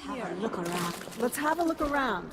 have a look around. Let's have a look around.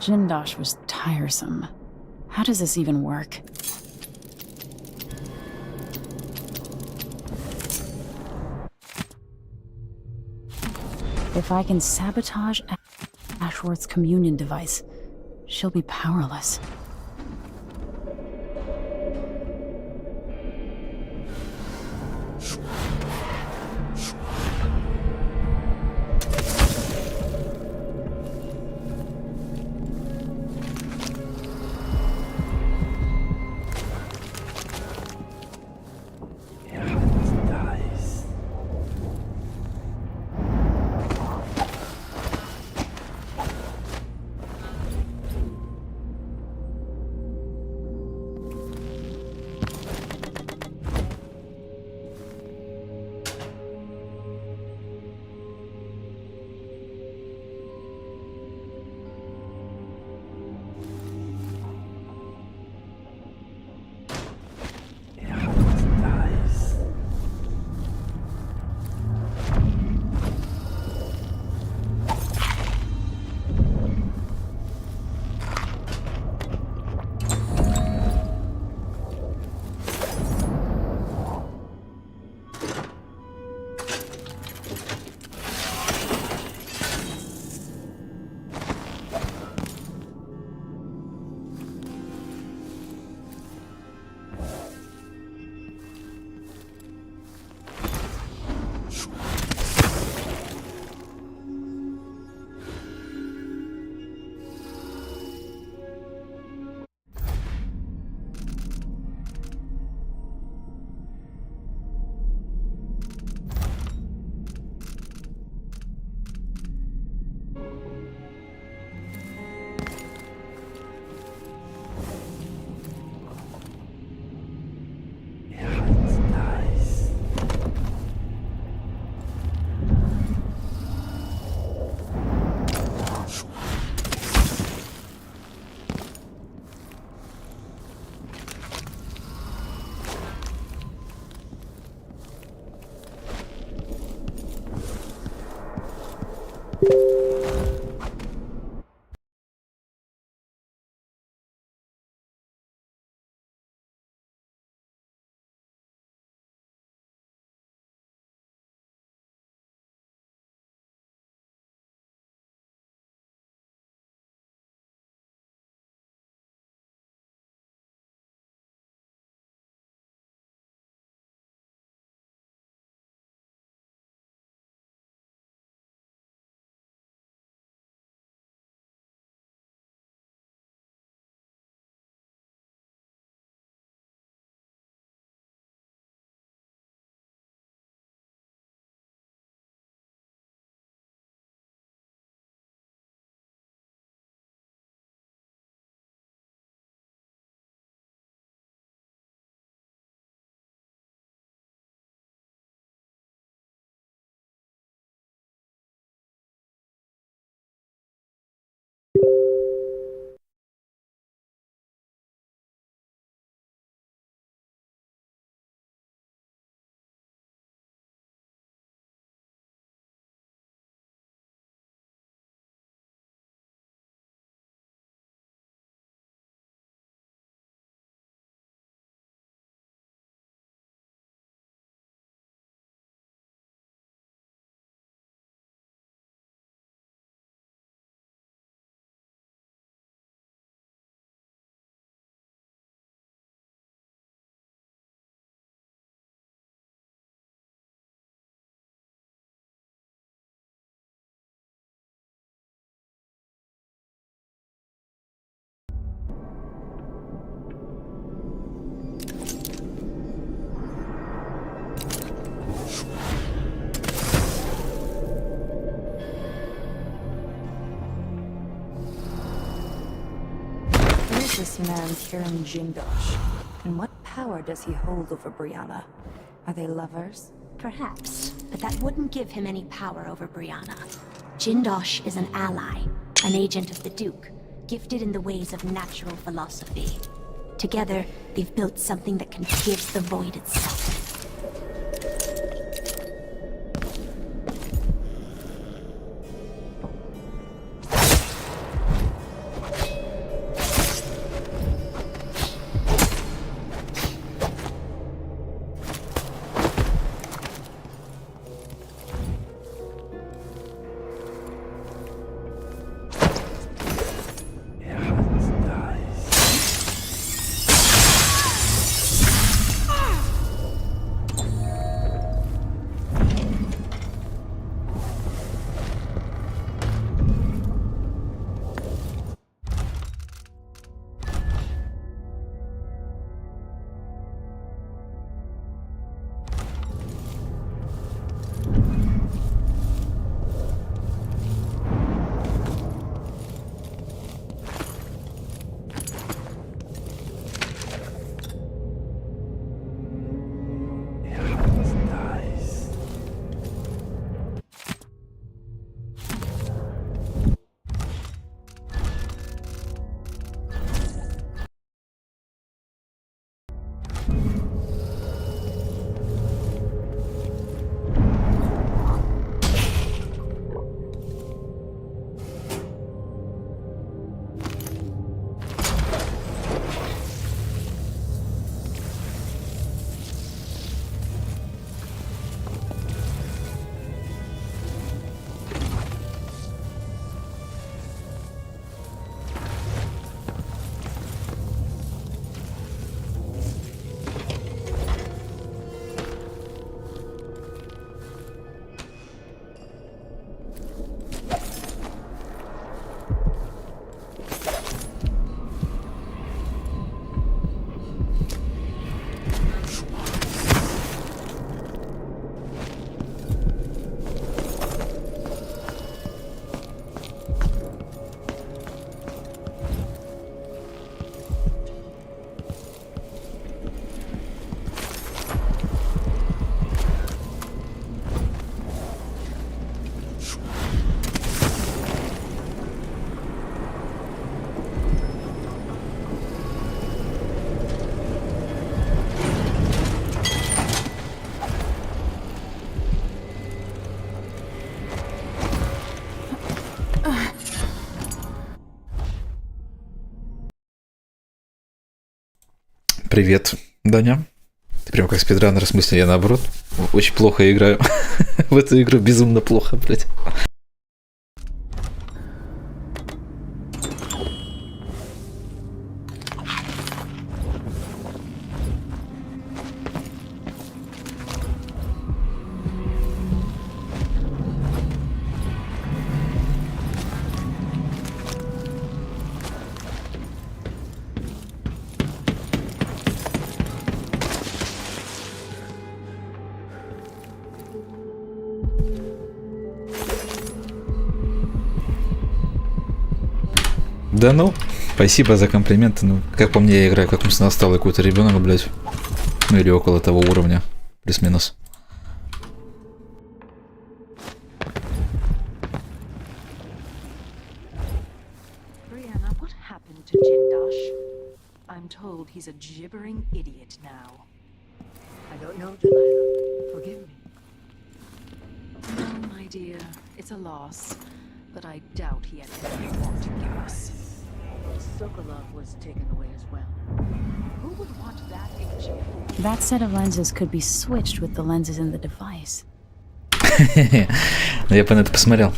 Jindosh was tiresome. How does this even work? If I can sabotage Ashworth's communion device, she'll be powerless. this man Kieran Jindosh? And what power does he hold over Brianna? Are they lovers? Perhaps, but that wouldn't give him any power over Brianna. Jindosh is an ally, an agent of the Duke, gifted in the ways of natural philosophy. Together, they've built something that can pierce the void itself. Привет, Даня. Ты прям как спидранер, в смысле, я наоборот очень плохо играю в эту игру, безумно плохо, блядь. Да ну, спасибо за комплименты. Ну, как по мне, я играю как насталый какой-то ребенок, блядь. Ну или около того уровня, плюс-минус. Brianna, what happened to Jindosh? I'm told he's a gibbering idiot now. I don't know, Delilah. Forgive me. No, my dear, it's a loss. But I doubt he had anything more to give us. Sokolov was taken away as well. Who would want that in jail? That set of lenses could be switched with the lenses in the device. Я бы на это посмотрел.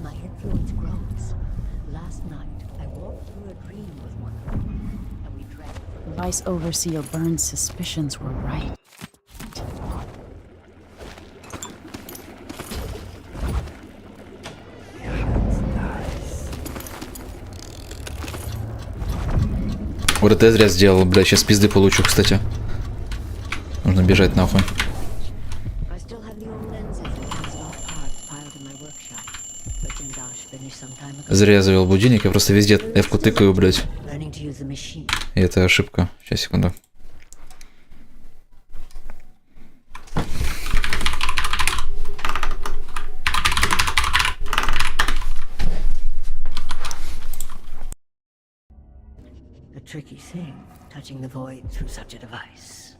My influence grows. Last night, I walked through a dream with one of them, and we drank. Vice Overseer Burns' suspicions were right. Вот это я зря сделал, бля, сейчас пизды получу, кстати. Нужно бежать нахуй. I still have the old lenses and cast-off parts piled in my workshop, but Jindosh finished some time ago. Зря я завел будильник, я просто везде F-ку тыкаю, блядь. Learning to use the machine. И это ошибка. Сейчас, секунду. A tricky thing, touching the void through such a device.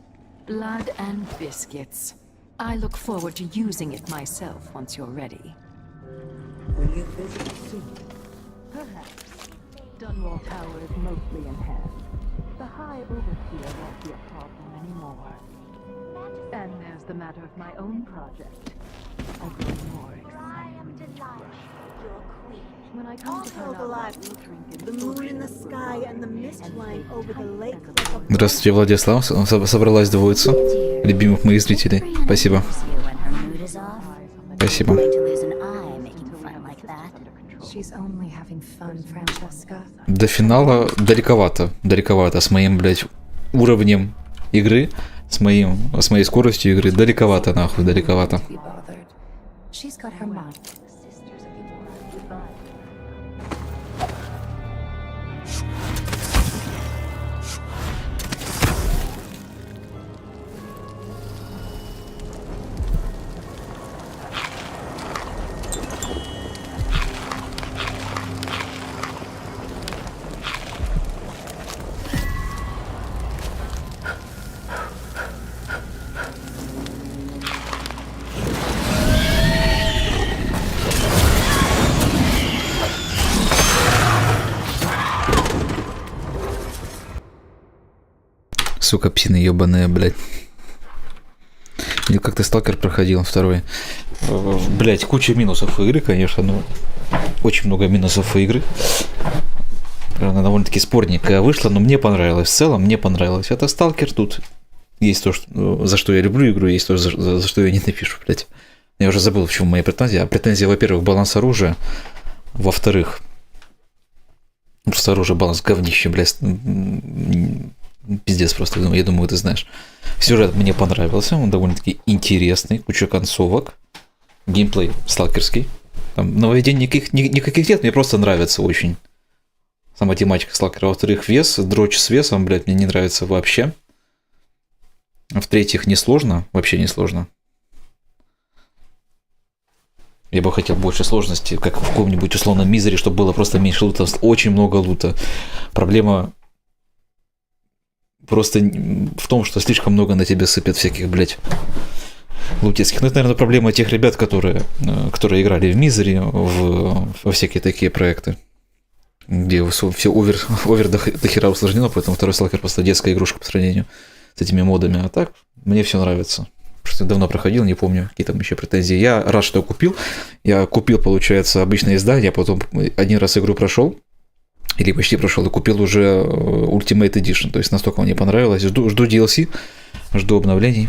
Blood and biscuits. I look forward to using it myself once you're ready. Will you visit soon? Perhaps. Dunwall Tower is mostly in hand. The High Overseer won't be a problem anymore. And there's the matter of my own project. I grow more excited. When I come to turn out my blue drink The moon in the sky and the mist line over the lake like a Здравствуйте, Владислав. Собралась двоица любимых моих зрителей. Спасибо. Спасибо. She's only having fun, Francesca. До финала далековато. Далековато. С моим, блядь, уровнем игры, с моей скоростью игры. Далековато, нахуй, далековато. Be bothered. She's got her mind. Сука, псины ебаные, блядь. Или как ты сталкер проходил, второй. Блядь, куча минусов у игры, конечно, но очень много минусов у игры. Она довольно-таки спорненькая вышла, но мне понравилось. В целом мне понравилось. Это сталкер, тут есть то, за что я люблю игру, есть то, за что я ненавижу, блядь. Я уже забыл, в чем мои претензии. А претензии, во-первых, баланс оружия. Во-вторых, просто оружие, баланс говнище, блядь. Пиздец просто, я думаю, ты знаешь. Сюжет мне понравился, он довольно-таки интересный, куча концовок. Геймплей сталкерский. Там нововведений никаких нет, мне просто нравится очень. Сама тематика сталкера. Во-вторых, вес, дрочь с весом, блядь, мне не нравится вообще. В-третьих, несложно, вообще не сложно. Я бы хотел больше сложности, как в каком-нибудь условном мизере, чтобы было просто меньше лута, очень много лута. Проблема просто в том, что слишком много на тебя сыпят всяких, блядь, лутецких. Ну, это, наверное, проблема тех ребят, которые играли в мизере, во всякие такие проекты, где все овер до хера усложнено, поэтому второй сталкер просто детская игрушка по сравнению с этими модами. А так, мне все нравится. Просто давно проходил, не помню, какие там еще претензии. Я рад, что купил. Я купил, получается, обычное издание, а потом один раз игру прошел, или почти прошел, и купил уже Ultimate Edition. То есть настолько мне понравилось. Жду DLC, жду обновлений.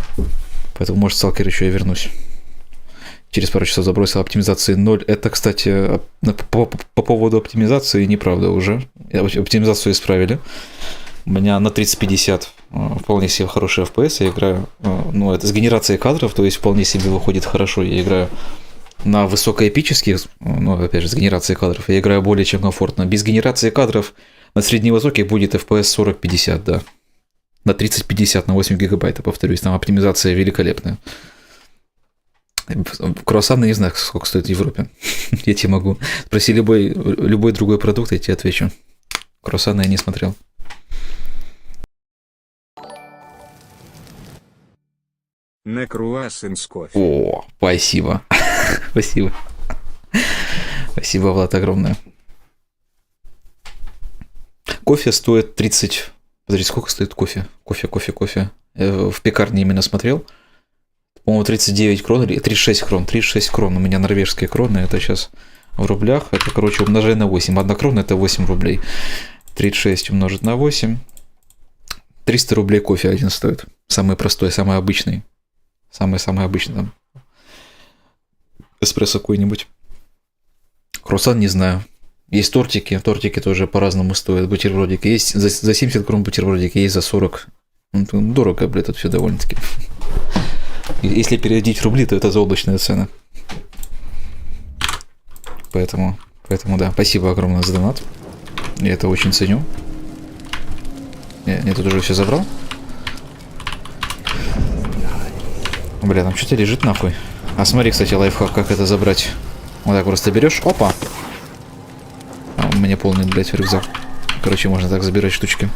Поэтому, может, сталкер еще и вернусь. Через пару часов забросил оптимизации 0. Это, кстати, по поводу оптимизации неправда уже. Оптимизацию исправили. У меня на 3050 вполне себе хороший FPS. Я играю, ну, это с генерацией кадров, то есть вполне себе выходит хорошо. Я играю на высокоэпических, ну, опять же, с генерацией кадров, я играю более чем комфортно. Без генерации кадров на средневысоких будет FPS 40-50, да. На 3050, на 8 гигабайт, повторюсь, там оптимизация великолепная. Круассаны не знаю, сколько стоит в Европе. Я тебе могу. Спроси любой другой продукт, я тебе отвечу. Круассаны я не смотрел. Не круассан с кофе. О, спасибо. Спасибо. Спасибо, Влад, огромное. Кофе стоит 30... Подожди, сколько стоит кофе? Кофе. Я в пекарне именно смотрел. По-моему, 39 крон или 36 крон. 36 крон. У меня норвежские кроны. Это сейчас в рублях. Это, короче, умножай на 8. 1 крона это 8 рублей. 36 умножить на 8. 300 рублей кофе один стоит. Самый простой, самый обычный. Самый обычный там. Эспрессо какой-нибудь. Круассан не знаю. Есть тортики. Тортики тоже по-разному стоят. Бутербродики. Есть за 70 крон бутербродики, есть за 40. Ну, дорого, блядь, тут все довольно-таки. Если переводить в рубли, то это заоблачная цена. Поэтому Поэтому да, спасибо огромное за донат. Я это очень ценю. Я тут уже все забрал. Бля, там что-то лежит нахуй. А смотри, кстати, лайфхак, как это забрать. Вот так просто берешь, опа. А у меня полный, блядь, рюкзак. Короче, можно так забирать штучки.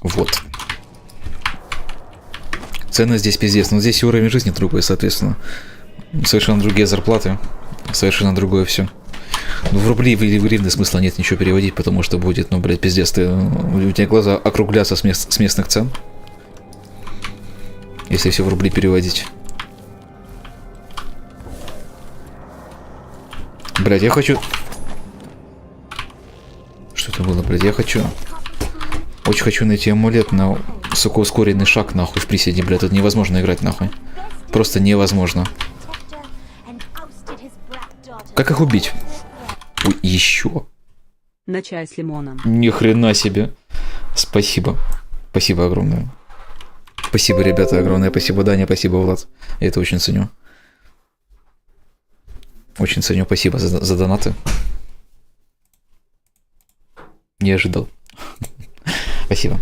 Вот. Цены здесь пиздец. Но здесь и уровень жизни другой, соответственно. Совершенно другие зарплаты. Совершенно другое все. Ну, в рубли или в гривны смысла нет ничего переводить, потому что будет, ну, блядь, пиздец. У тебя глаза округлятся с местных цен. Если все в рубли переводить. Блядь, я хочу... Что это было, блядь? Я хочу... Очень хочу найти амулет на высокоускоренный шаг, нахуй, в приседе, блядь. Тут невозможно играть, нахуй. Просто невозможно. Как их убить? Ой, еще. На чай с лимоном. Ни хрена себе. Спасибо. Спасибо огромное. Спасибо, ребята, огромное. Спасибо, Даня. Спасибо, Влад. Я это очень ценю. Очень ценю. Спасибо за донаты. Не ожидал. Спасибо.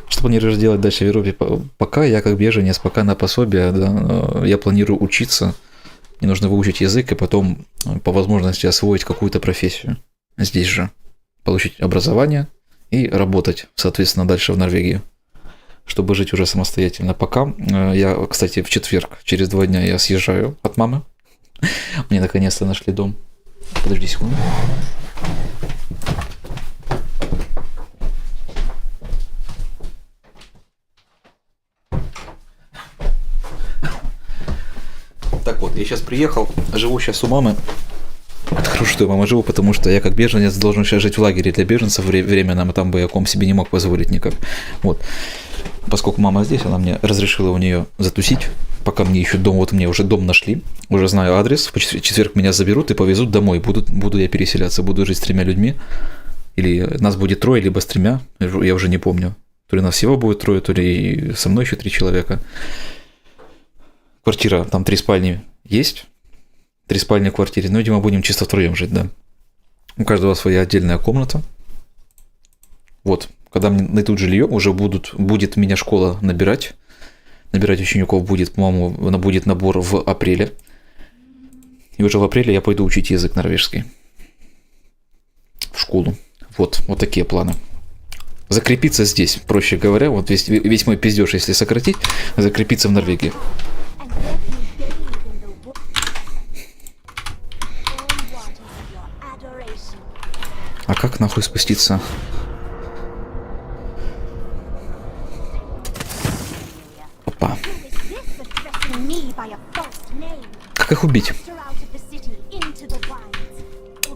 Что планируешь делать дальше в Европе? Пока я как беженец, пока на пособие, да, я планирую учиться. Мне нужно выучить язык и потом по возможности освоить какую-то профессию. Здесь же. Получить образование и работать, соответственно, дальше в Норвегии. Чтобы жить уже самостоятельно. Пока я, кстати, в четверг, через 2 дня я съезжаю от мамы. Мне наконец-то нашли дом. Подожди секунду. Так вот, я сейчас приехал, живу сейчас у мамы. Хорошо, что я мама живу, потому что я как беженец должен сейчас жить в лагере для беженцев временном, а там бы я ком себе не мог позволить никак. Вот. Поскольку мама здесь, она мне разрешила у нее затусить, пока мне ищут дом, вот мне уже дом нашли, уже знаю адрес, в четверг меня заберут и повезут домой, буду я переселяться, буду жить с 3 людьми, или нас будет 3, либо с 3, я уже не помню, то ли нас всего будет 3, то ли со мной еще 3 человека. Квартира, там 3 спальни есть, 3 спальни в квартире, но, видимо, будем чисто втроем жить, да. У каждого своя отдельная комната. Вот, когда мне найдут жилье, уже будет меня школа набирать учеников будет, по-моему, будет набор в апреле. И уже в апреле я пойду учить язык норвежский. В школу. Вот такие планы. Закрепиться здесь, проще говоря, вот весь мой пиздеж, если сократить, закрепиться в Норвегии. А как нахуй спуститься? Опа. Как их убить?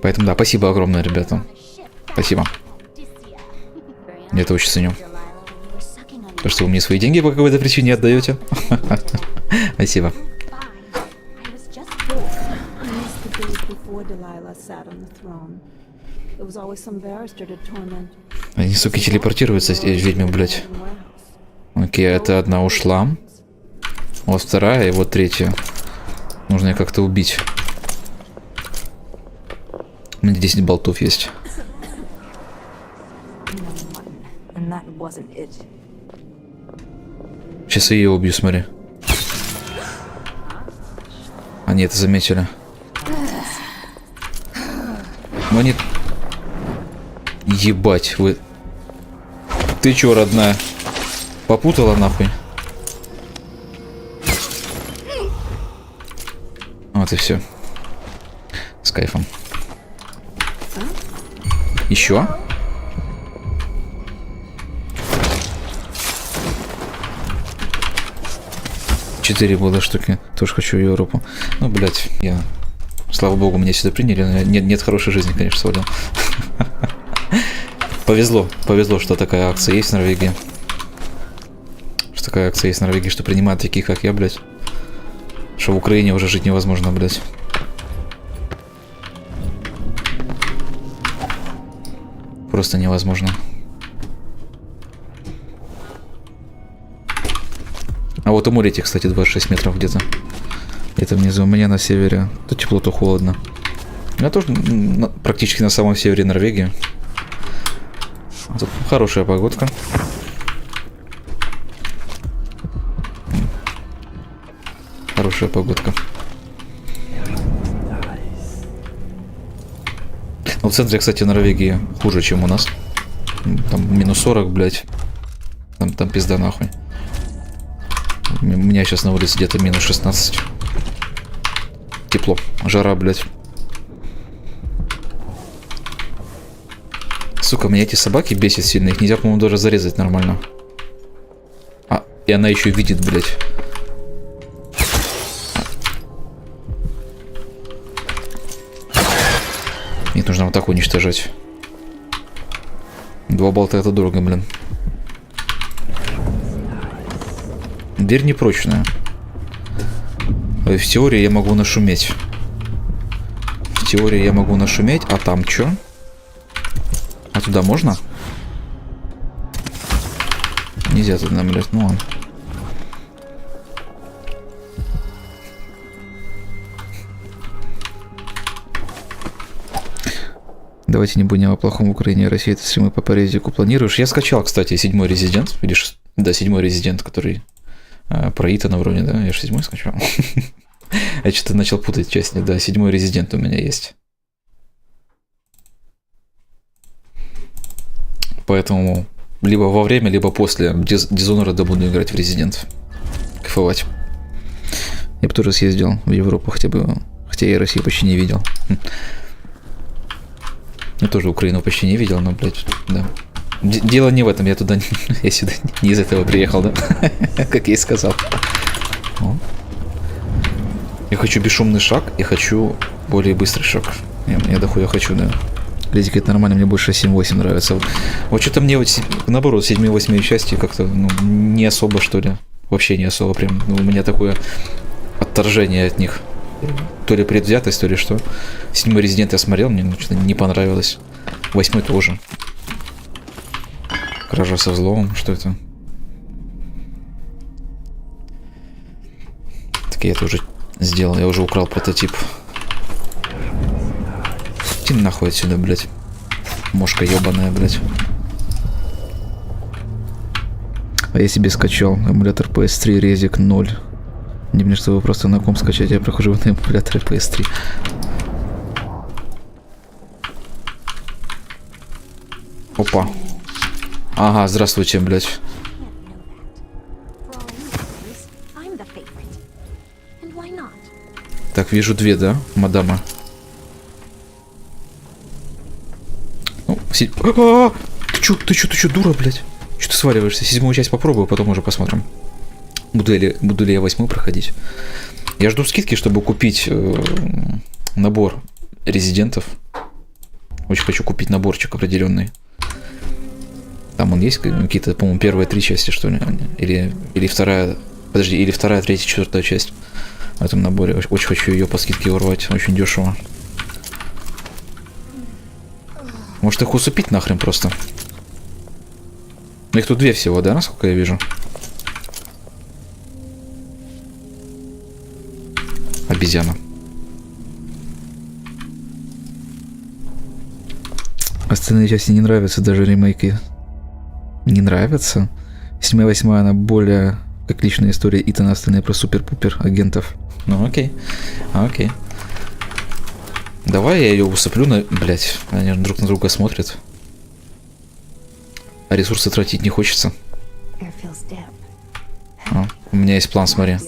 Поэтому да, спасибо огромное, ребята. Спасибо. Я это очень ценю. То, что вы мне свои деньги по какой-то причине отдаете. Спасибо. Они, суки, телепортируются, ведьмы, блядь. Окей, это одна ушла. Вот 2, и вот 3. Нужно ее как-то убить. У меня 10 болтов есть. Сейчас я ее убью, смотри. Они это заметили. Ну они... Ебать, вы... Ты чё, родная? Попутала нахуй? Вот и все. С кайфом. Еще? Четыре было штуки. Тоже хочу в Европу. Ну, блядь, я... Слава богу, меня сюда приняли. Но нет хорошей жизни, конечно, свалил. Повезло, что такая акция есть в Норвегии. Что такая акция есть в Норвегии, что принимают таких, как я, блядь. Что в Украине уже жить невозможно, блядь. Просто невозможно. А вот у моря, кстати, 26 метров где-то. Это внизу у меня на севере. То тепло, то холодно. Я тоже практически на самом севере Норвегии. Тут хорошая погодка. Хорошая погодка. Но в центре, кстати, Норвегии хуже, чем у нас. Там минус 40, блядь. Там пизда нахуй. У меня сейчас на улице где-то минус 16. Тепло. Жара, блядь. Сука, меня эти собаки бесят сильно. Их нельзя, по-моему, даже зарезать нормально. А, и она еще видит, блядь. Их нужно вот так уничтожать. 2 болта это дорого, блин. Дверь непрочная. В теории я могу нашуметь. В теории я могу нашуметь, а там чё? А туда можно? Нельзя туда, блядь, ну ладно. Давайте не будем о плохом в Украине, Россия, это стримы по порезику планируешь. Я скачал, кстати, 7-й резидент. Видишь, да, 7-й резидент, который про Итана вроде, да? Я же 7-й скачал. Я что-то начал путать части. Да, 7-й резидент у меня есть. Поэтому либо во время, либо после Dishonored буду играть в резидент. Кайфовать. Я бы тоже съездил в Европу хотя бы. Хотя я Россию почти не видел. Я тоже Украину почти не видел, но, блядь, да. Дело не в этом, я туда, я сюда не из этого приехал, да? Как я и сказал. О. Я хочу бесшумный шаг, и хочу более быстрый шаг. Я дохуя хочу, да. Глядите, это нормально, мне больше 7-8 нравится. Вот что-то мне вот, наоборот, 7-8 части как-то, ну, не особо, что ли. Вообще не особо прям. Ну, у меня такое отторжение от них. То ли предвзятость, то ли что. 7-й резидент я смотрел, мне что-то не понравилось. 8-й тоже. Кража со взломом, что это? Так я это уже сделал, я уже украл прототип. Иди нахуй отсюда, блядь. Мошка ебаная, блядь. А я себе скачал эмулятор PS3 резик 0. Не мне, чтобы просто на ком скачать, я прохожу на эмуляторе PS3. Опа. Ага, здравствуйте, блядь. Так, вижу 2, да, мадама? Ну, ты чё, дура, блядь? Чё ты сваливаешься? 7-ю часть попробую, потом уже посмотрим. Буду ли я 8-ю проходить? Я жду скидки, чтобы купить набор резидентов. Очень хочу купить наборчик определенный. Там он есть какие-то, по-моему, первые 3 части, что ли? Или вторая... Подожди, или вторая, третья, 4-я часть в этом наборе. Очень хочу ее по скидке урвать. Очень дешево. Может их усыпить нахрен просто? Ну их тут 2 всего, да, насколько я вижу? Обезьяна. Остальные части не нравятся, даже ремейки. Не нравятся? 7-я, 8-я, она более как личная история Итана, остальные про супер-пупер агентов. Ну окей. Окей. Давай я ее усыплю на... Блять, они друг на друга смотрят. А ресурсы тратить не хочется. А, у меня есть план, смотри.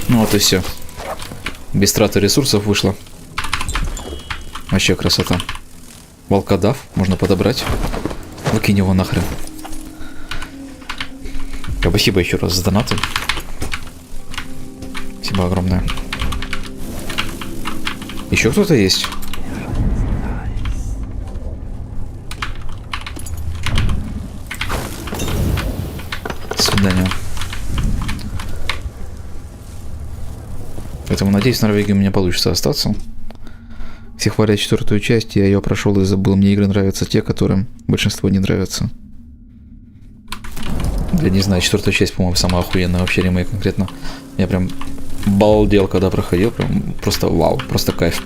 Ну вот и все. Без траты ресурсов вышло. Вообще красота. Волкодав можно подобрать. Выкинь его нахрен. Спасибо еще раз за донаты. Спасибо огромное. Еще кто-то есть? До свидания. Поэтому, надеюсь, в Норвегии у меня получится остаться. Все хвалят 4-ю часть, я ее прошел и забыл. Мне игры нравятся те, которым большинство не нравятся. Я не знаю, 4-я часть, по-моему, самая охуенная вообще ремейк конкретно. Я прям балдел, когда проходил. Прям просто вау, просто кайф.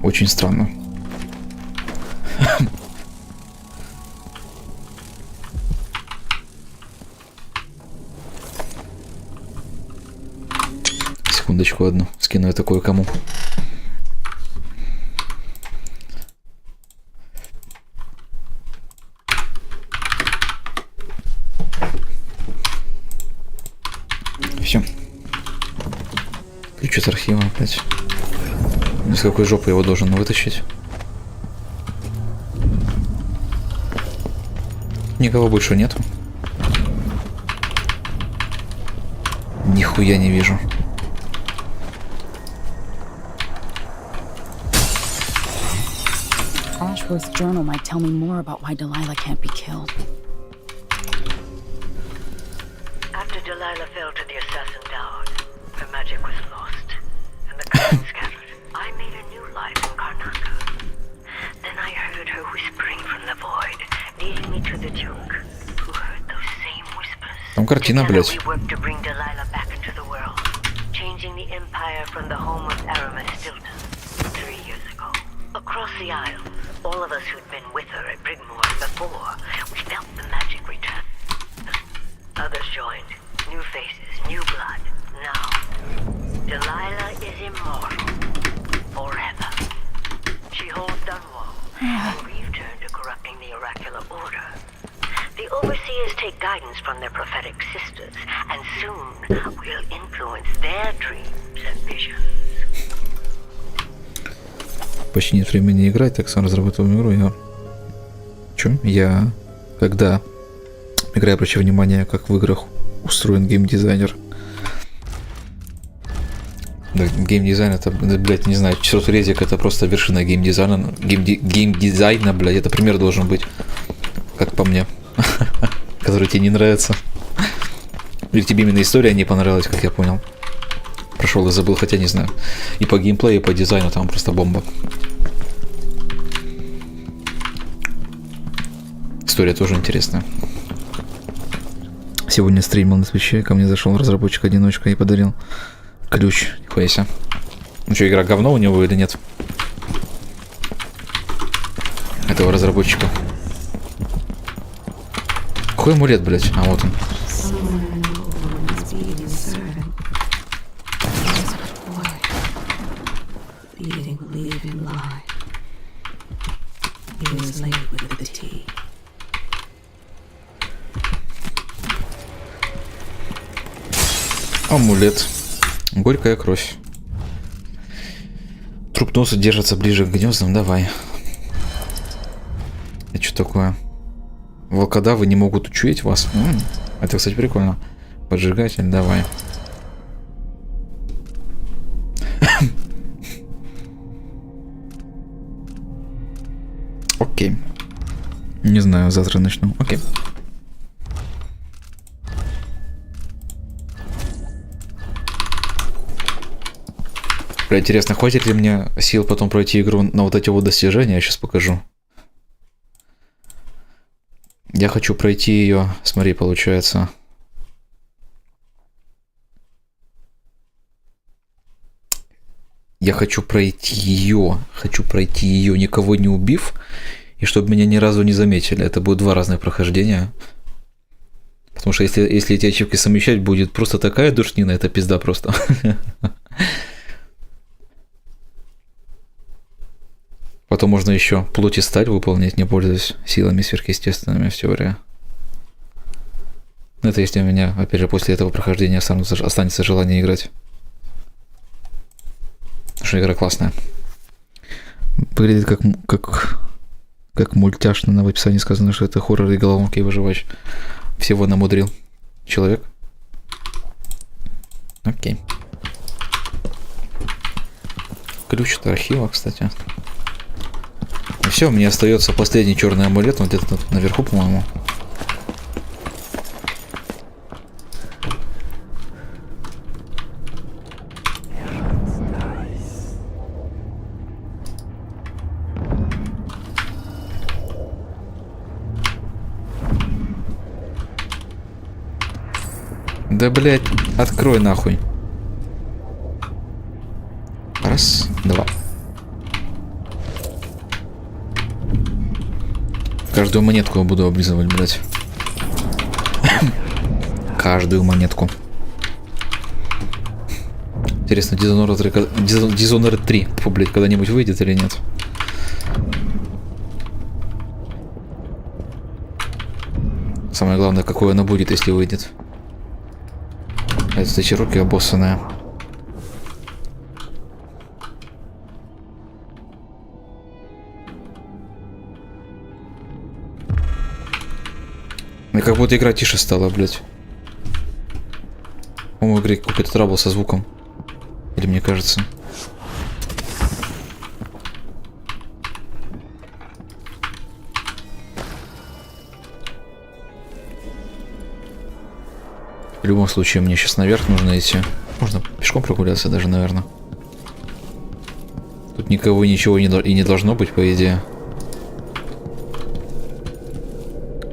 Очень странно. Секундочку одну. Скину я такое кому. Все. Ключ от архива опять. С какой жопы его должен вытащить? Никого больше нету. Нихуя не вижу. Ashworth's journal might tell me more about why Delilah can't be killed. After Delilah fell to the assassin tower, her magic was lost, and the curtain scattered. I made a new life in Karnaka. Then I heard her whispering from the void, leading me to the Duke, who heard those same whispers. Там картина, Together блядь. we worked to bring Delilah back into the world, changing the empire from the home of Aramis Stilton 3 years ago. Across the Isle, all of us who'd been with her at Brigmore before, we felt the magic return. Others joined. New faces, new blood. Now, Delilah is immortal. Forever. She holds Dunwall, and we've turned to corrupting the oracular order. The overseers take guidance from their prophetic sisters, and soon we'll influence their dreams and visions. Почти нет времени играть, так сам разработал игру. Я, когда играю, обращаю внимание, как в играх устроен геймдизайнер. Да, геймдизайн это, блядь, не знаю, 4-й резик это просто вершина геймдизайна. Геймдизайна, блядь, это пример должен быть, как по мне, который тебе не нравится. Или тебе именно история не понравилась, как я понял. Прошел и забыл, хотя не знаю. И по геймплею, и по дизайну там просто бомба. История тоже интересная. Сегодня стримил на Твиче, ко мне зашел разработчик-одиночка и подарил ключ. Нихуя себе. Ну что, игра говно у него или нет? Этого разработчика. Какой амулет, блядь? А вот он. Амулет. Горькая кровь. Труп носа держится ближе к гнездам. Давай. Это что такое? Волкодавы не могут учуять вас. Это, кстати, прикольно. Поджигатель, давай. Окей. Не знаю, завтра начну. Окей. Бля, интересно, хватит ли мне сил потом пройти игру на вот эти вот достижения? Я сейчас покажу. Я хочу пройти ее. Смотри, получается. Я хочу пройти ее. Никого не убив. И чтобы меня ни разу не заметили. Это будет 2 разных прохождения. Потому что если эти ачивки совмещать, будет просто такая душнина, это пизда просто. Потом можно еще плоть и сталь выполнять, не пользуясь силами сверхъестественными в теории. Это если у меня, опять же, после этого прохождения останется желание играть. Потому что игра классная. Выглядит как мультяшно. На в описании сказано, что это хоррор и головоломки и выживач. Всего намудрил человек. Окей. Ключ от архива, кстати. И все, мне остается последний черный амулет, он где-то наверху, по-моему. Да, блядь, открой нахуй. Раз, два. Каждую монетку я буду облизывать, блядь. Каждую монетку. Интересно, Dishonored 3, блядь, когда-нибудь выйдет или нет? Самое главное, какое оно будет, если выйдет. Это эти руки обоссанные. Мне как будто игра тише стала, блядь. По-моему, в игре какой-то трабл со звуком. Или мне кажется. В любом случае, мне сейчас наверх нужно идти. Можно пешком прогуляться даже, наверное. Тут никого ничего и не должно быть, по идее.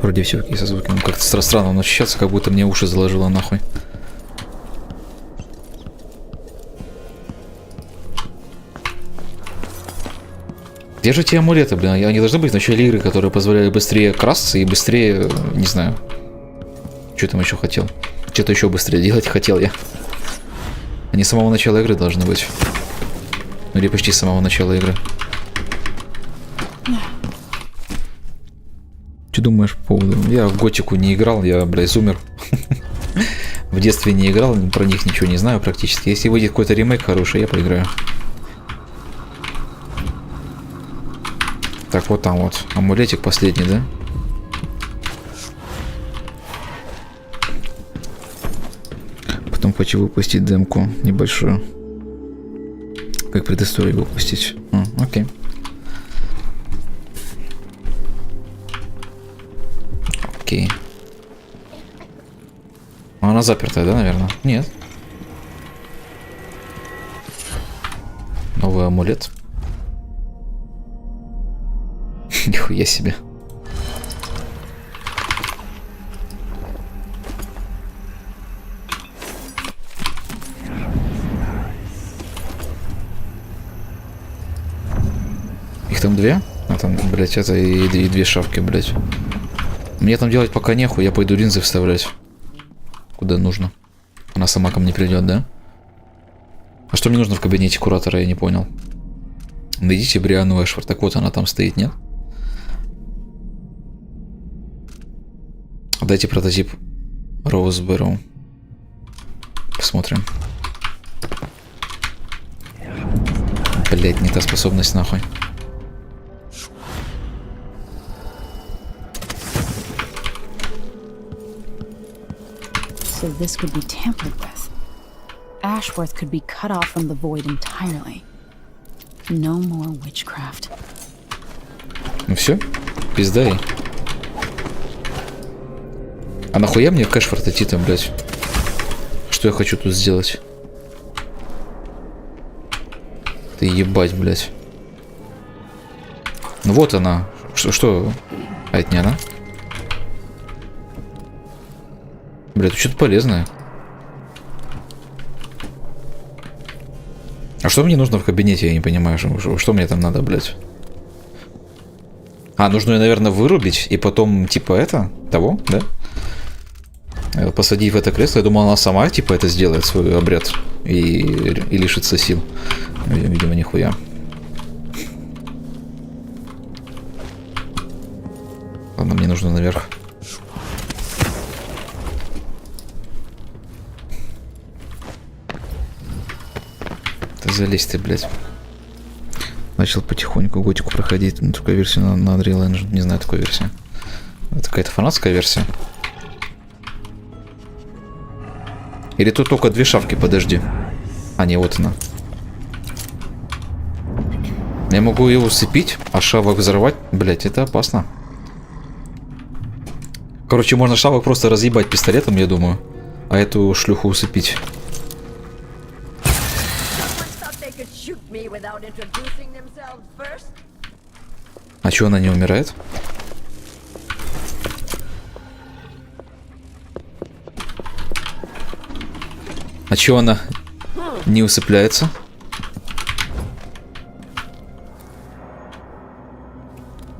Вроде все окей со звуком. Как-то странно он ощущается, как будто мне уши заложило нахуй. Где же те амулеты, блин? Они должны быть в начале игры, которые позволяли быстрее красться и быстрее, не знаю. Что там еще хотел? Что-то еще быстрее делать хотел я. Они с самого начала игры должны быть. Ну или почти с самого начала игры. Что думаешь по поводу? Я в Готику не играл, я, блядь, умер. В детстве не играл, про них ничего не знаю практически. Если выйдет какой-то ремейк хороший, я поиграю. Так, вот там вот. Амулетик последний, да? Потом хочу выпустить демку небольшую. Как предысторию выпустить. Окей. Окей. Она запертая, да, наверное? Нет. Новый амулет. Нихуя себе. Их там две? А там, блядь, это и две шавки, блядь. Мне там делать пока нехуй, я пойду линзы вставлять. Куда нужно. Она сама ко мне придет, да? А что мне нужно в кабинете куратора, я не понял. Найдите Бриану Эшфорд. Так вот она там стоит, нет? Дайте прототип Роузбэрроу. Посмотрим. Блять, не та способность нахуй. So this could be tampered with. Ashworth could be cut off from the void entirely. No more witchcraft. Ну все, пизда ей. А нахуя мне в Эшфорд идти там, блядь? Что я хочу тут сделать? Ты ебать, блядь. Ну вот она. Что? А это не она? Блядь, тут что-то полезное. А что мне нужно в кабинете, я не понимаю. Что мне там надо, блядь? А, нужно ее, наверное, вырубить и потом, типа, это? Того, да? Посадить в это кресло. Я думал, она сама, типа, это сделает, свой обряд. И лишится сил. Видимо, нихуя. Ладно, мне нужно наверх. Ты залезь ты, блядь. Начал потихоньку готику проходить. Ну, такую версию на Unreal Engine. Не знаю такой версии. Это какая-то фанатская версия. Или тут только две шавки, подожди. А, не, вот она. Я могу ее усыпить, а шавок взорвать. Блять, это опасно. Короче, можно шавок просто разъебать пистолетом, я думаю. А эту шлюху усыпить. А чё, она не умирает? А чего она не усыпляется?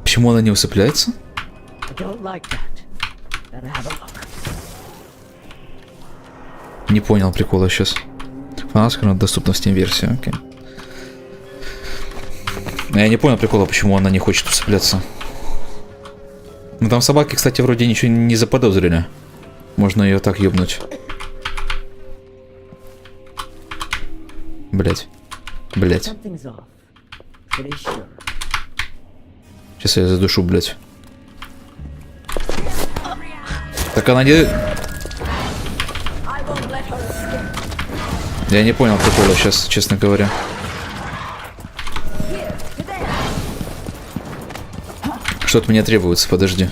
Почему она не усыпляется? Не понял прикола сейчас. Фанатская доступна в Steam версии, окей. Я не понял прикола, почему она не хочет усыпляться. Ну там собаки, кстати, вроде ничего не заподозрили. Можно ее так ёбнуть. Блять. Блять. Сейчас я задушу, блять. Так она не... Я не понял прикола сейчас, честно говоря. Что от меня требуется, подожди.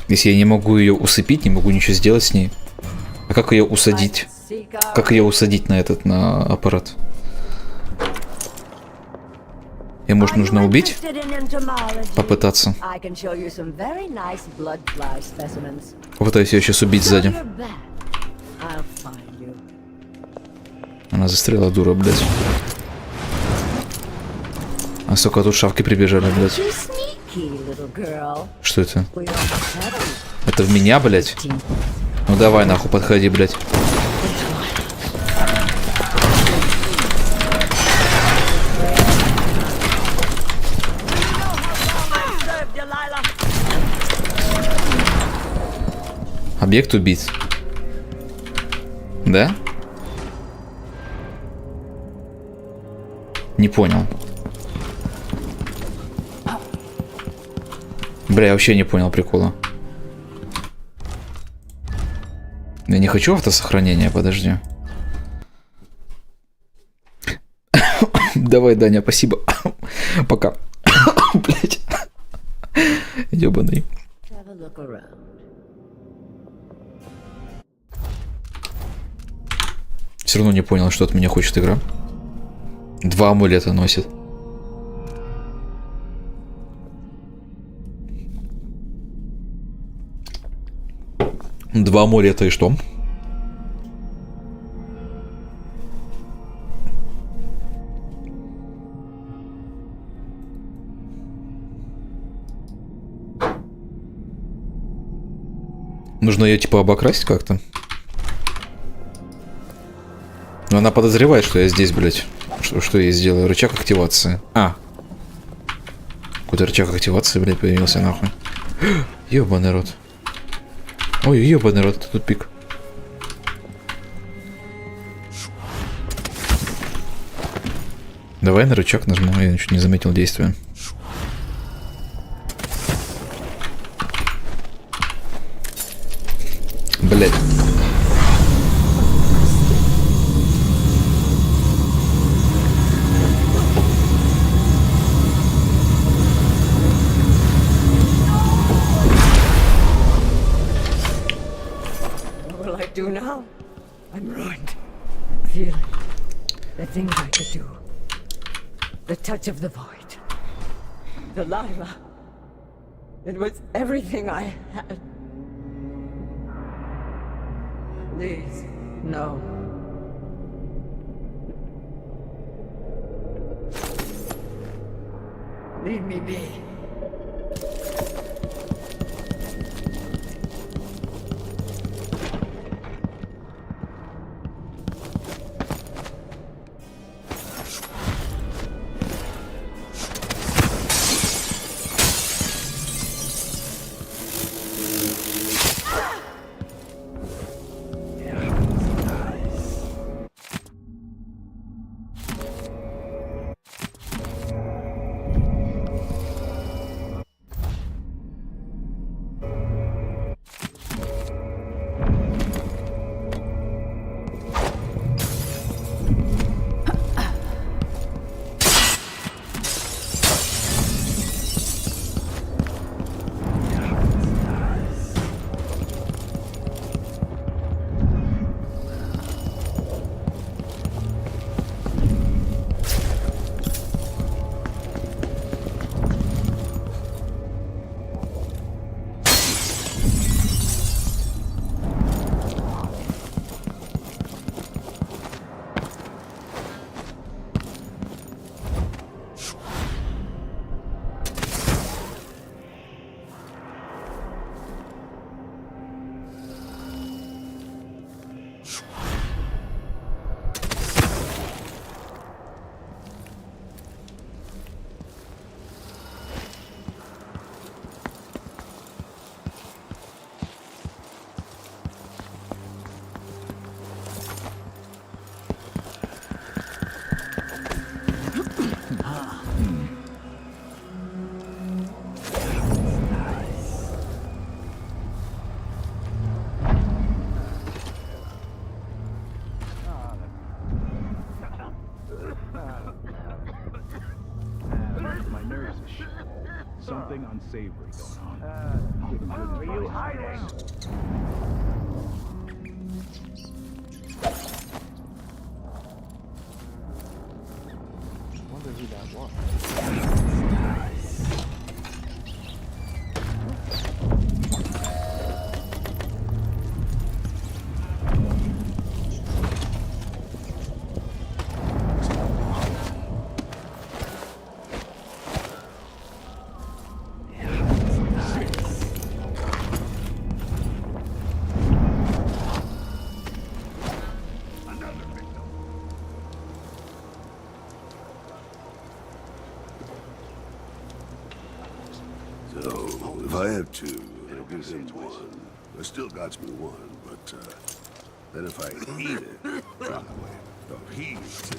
Если я не могу ее усыпить, не могу ничего сделать с ней. А как ее усадить? Как ее усадить на этот, на аппарат? Ее, может, нужно убить? Попытаться. Попытаюсь ее сейчас убить сзади. Она застряла, дура, блядь. А сука, тут шавки прибежали, блядь. Что это? Это в меня, блядь? Ну давай, нахуй, подходи, блядь. Объект убит. Да? Не понял. Бля, я вообще не понял прикола. Я не хочу автосохранения, подожди. Давай, Даня, спасибо. Пока. Блять. Ёбаный. Все равно не понял, что от меня хочет игра. 2 амулета носит. Два амулета и что? Нужно ее типа обокрасить как-то. Но она подозревает, что я здесь, блядь. Что я сделаю? Рычаг активации. А. Какой-то рычаг активации, блядь, появился нахуй. Ёбаный рот. Ой, ёбаный рот, это тупик. Давай на рычаг нажму, я ничего не заметил действия. Блядь. Do now? I'm ruined. Feeling the things I could do. The touch of the void. Delilah. It was everything I had. Please, no. Leave me be. something unsavory going on. Are you hiding? Wonder who that was. So, if I have two, it'll give him one. It still got me one, but, then if I eat it, well, if he eats it,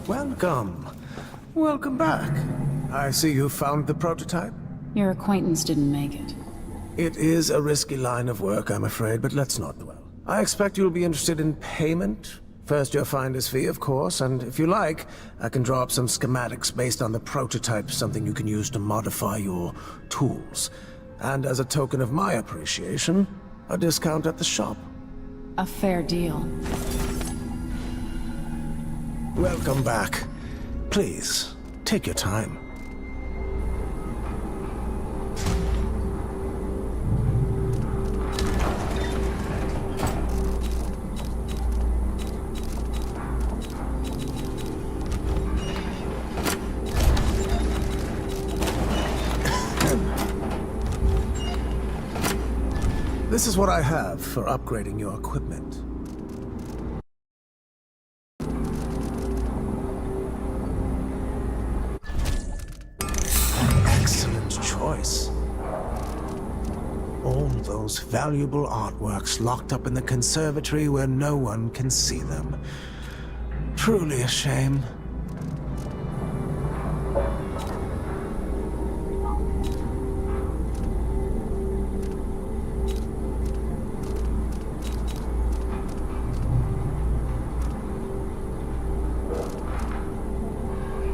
Welcome. Welcome back. I see you found the prototype. Your acquaintance didn't make it. It is a risky line of work, I'm afraid, but let's not dwell. I expect you'll be interested in payment. First your finder's fee, of course, and if you like, I can draw up some schematics based on the prototype, something you can use to modify your tools. And as a token of my appreciation, a discount at the shop. A fair deal. Welcome back. Please, take your time. This is what I have for upgrading your equipment. Excellent choice. All those valuable artworks locked up in the conservatory where no one can see them. Truly a shame.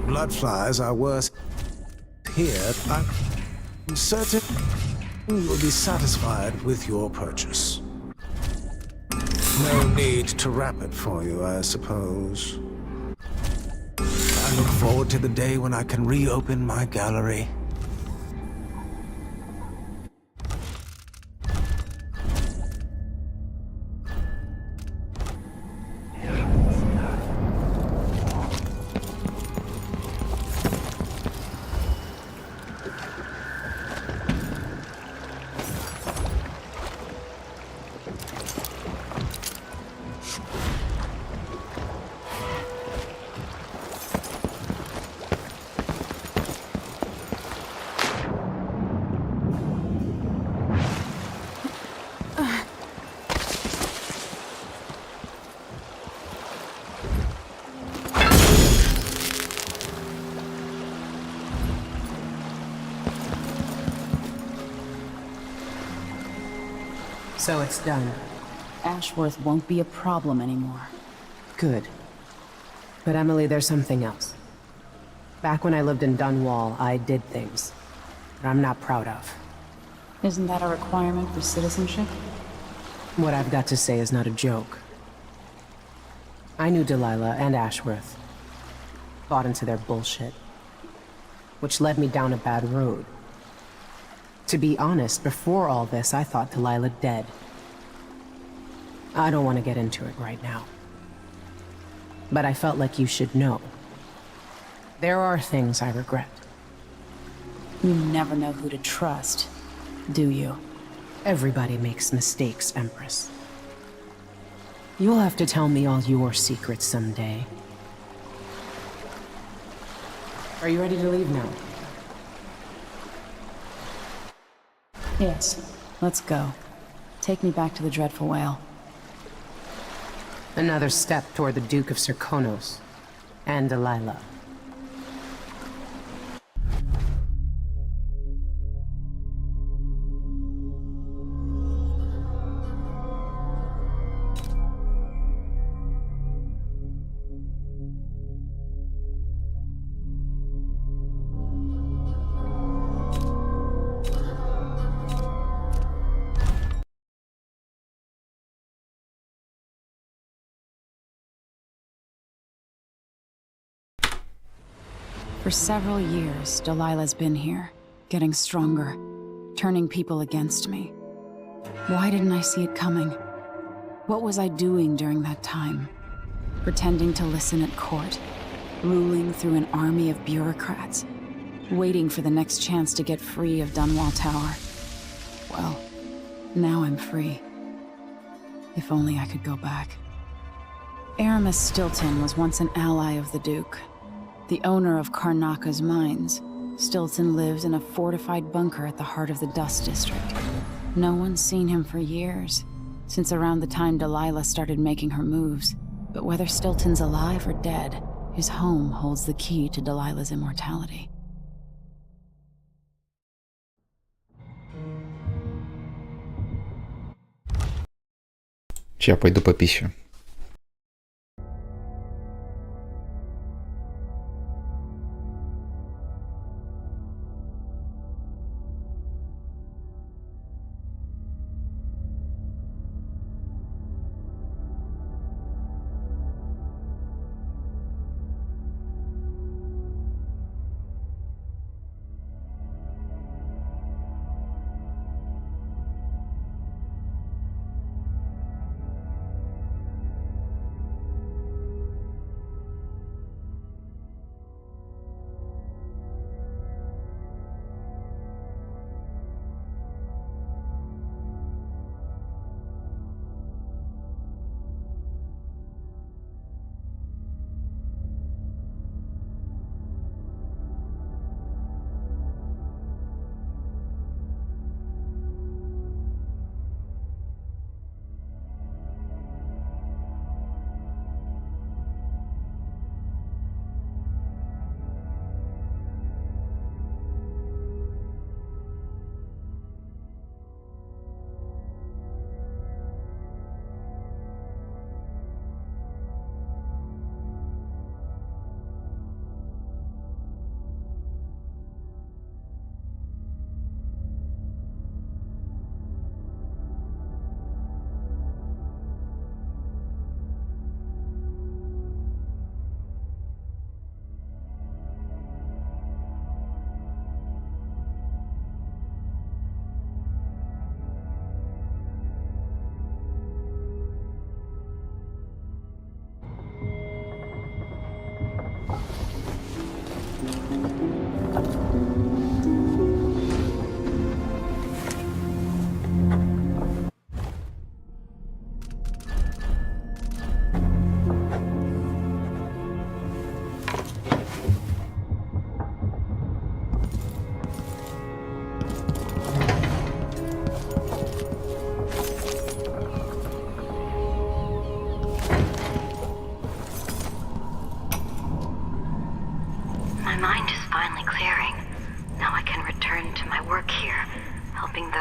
Bloodflies are worse here. I'm certain you will be satisfied with your purchase. No need to wrap it for you, I suppose. I look forward to the day when I can reopen my gallery. So it's done. Ashworth won't be a problem anymore. Good. But Emily, there's something else. Back when I lived in Dunwall, I did things that I'm not proud of. Isn't that a requirement for citizenship? What I've got to say is not a joke. I knew Delilah and Ashworth. Bought into their bullshit. Which led me down a bad road. To be honest, before all this, I thought Delilah dead. I don't want to get into it right now. But I felt like you should know. There are things I regret. You never know who to trust, do you? Everybody makes mistakes, Empress. You'll have to tell me all your secrets someday. Are you ready to leave now? Yes. Let's go. Take me back to the Dreadful Whale. Another step toward the Duke of Serkonos and Delilah. For several years, Delilah's been here, getting stronger, turning people against me. Why didn't I see it coming? What was I doing during that time? Pretending to listen at court, ruling through an army of bureaucrats, waiting for the next chance to get free of Dunwall Tower. Well, now I'm free. If only I could go back. Aramis Stilton was once an ally of the Duke. The owner of Karnaka's mines, Stilton lives in a fortified bunker at the heart of the Dust District. No one's seen him for years, since around the time Delilah started making her moves. But whether Stilton's alive or dead, his home holds the key to Delilah's immortality. Я пойду попищу.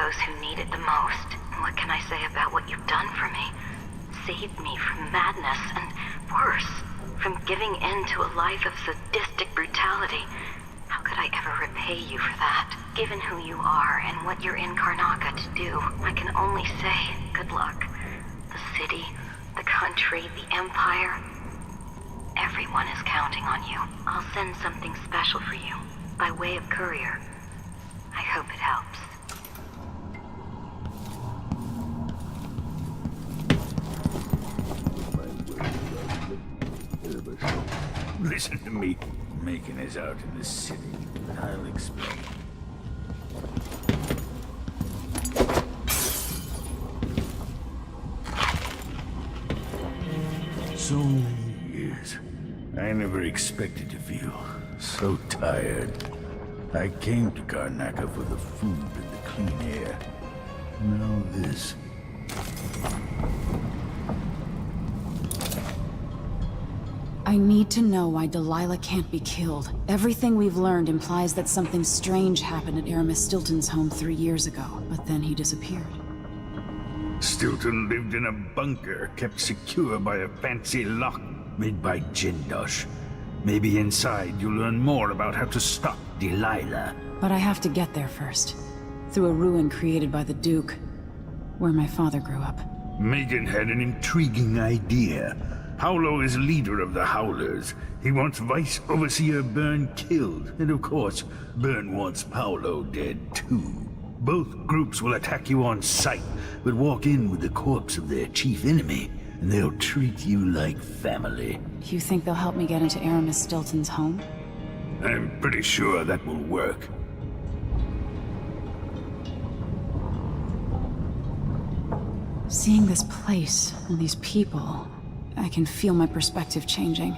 those who need it the most. What can I say about what you've done for me? Saved me from madness, and worse, from giving in to a life of sadistic brutality. How could I ever repay you for that? Given who you are and what you're in Karnaka to do, I can only say good luck. The city, the country, the empire, everyone is counting on you. I'll send something special for you, by way of courier. I hope it helps. Listen to me. Macon is out in the city. I'll explain. So many years. I never expected to feel so tired. I came to Karnaca for the food and the clean air. Now this. I need to know why Delilah can't be killed. Everything we've learned implies that something strange happened at Aramis Stilton's home 3 years ago, but then he disappeared. Stilton lived in a bunker kept secure by a fancy lock made by Jindosh. Maybe inside you'll learn more about how to stop Delilah. But I have to get there first. Through a ruin created by the Duke, where my father grew up. Megan had an intriguing idea. Howlo is leader of the Howlers. He wants Vice Overseer Byrne killed, and of course, Byrne wants Paolo dead too. Both groups will attack you on sight, but walk in with the corpse of their chief enemy, and they'll treat you like family. You think they'll help me get into Aramis Stilton's home? I'm pretty sure that will work. Seeing this place and these people, I can feel my perspective changing.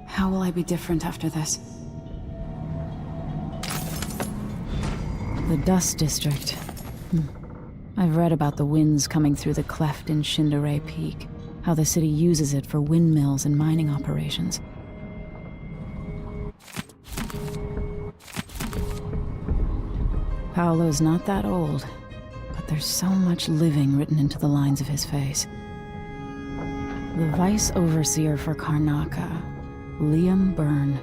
How will I be different after this? The Dust District. I've read about the winds coming through the cleft in Shindaray Peak, how the city uses it for windmills and mining operations. Paolo's not that old, but there's so much living written into the lines of his face. The Vice Overseer for Karnaca, Liam Byrne.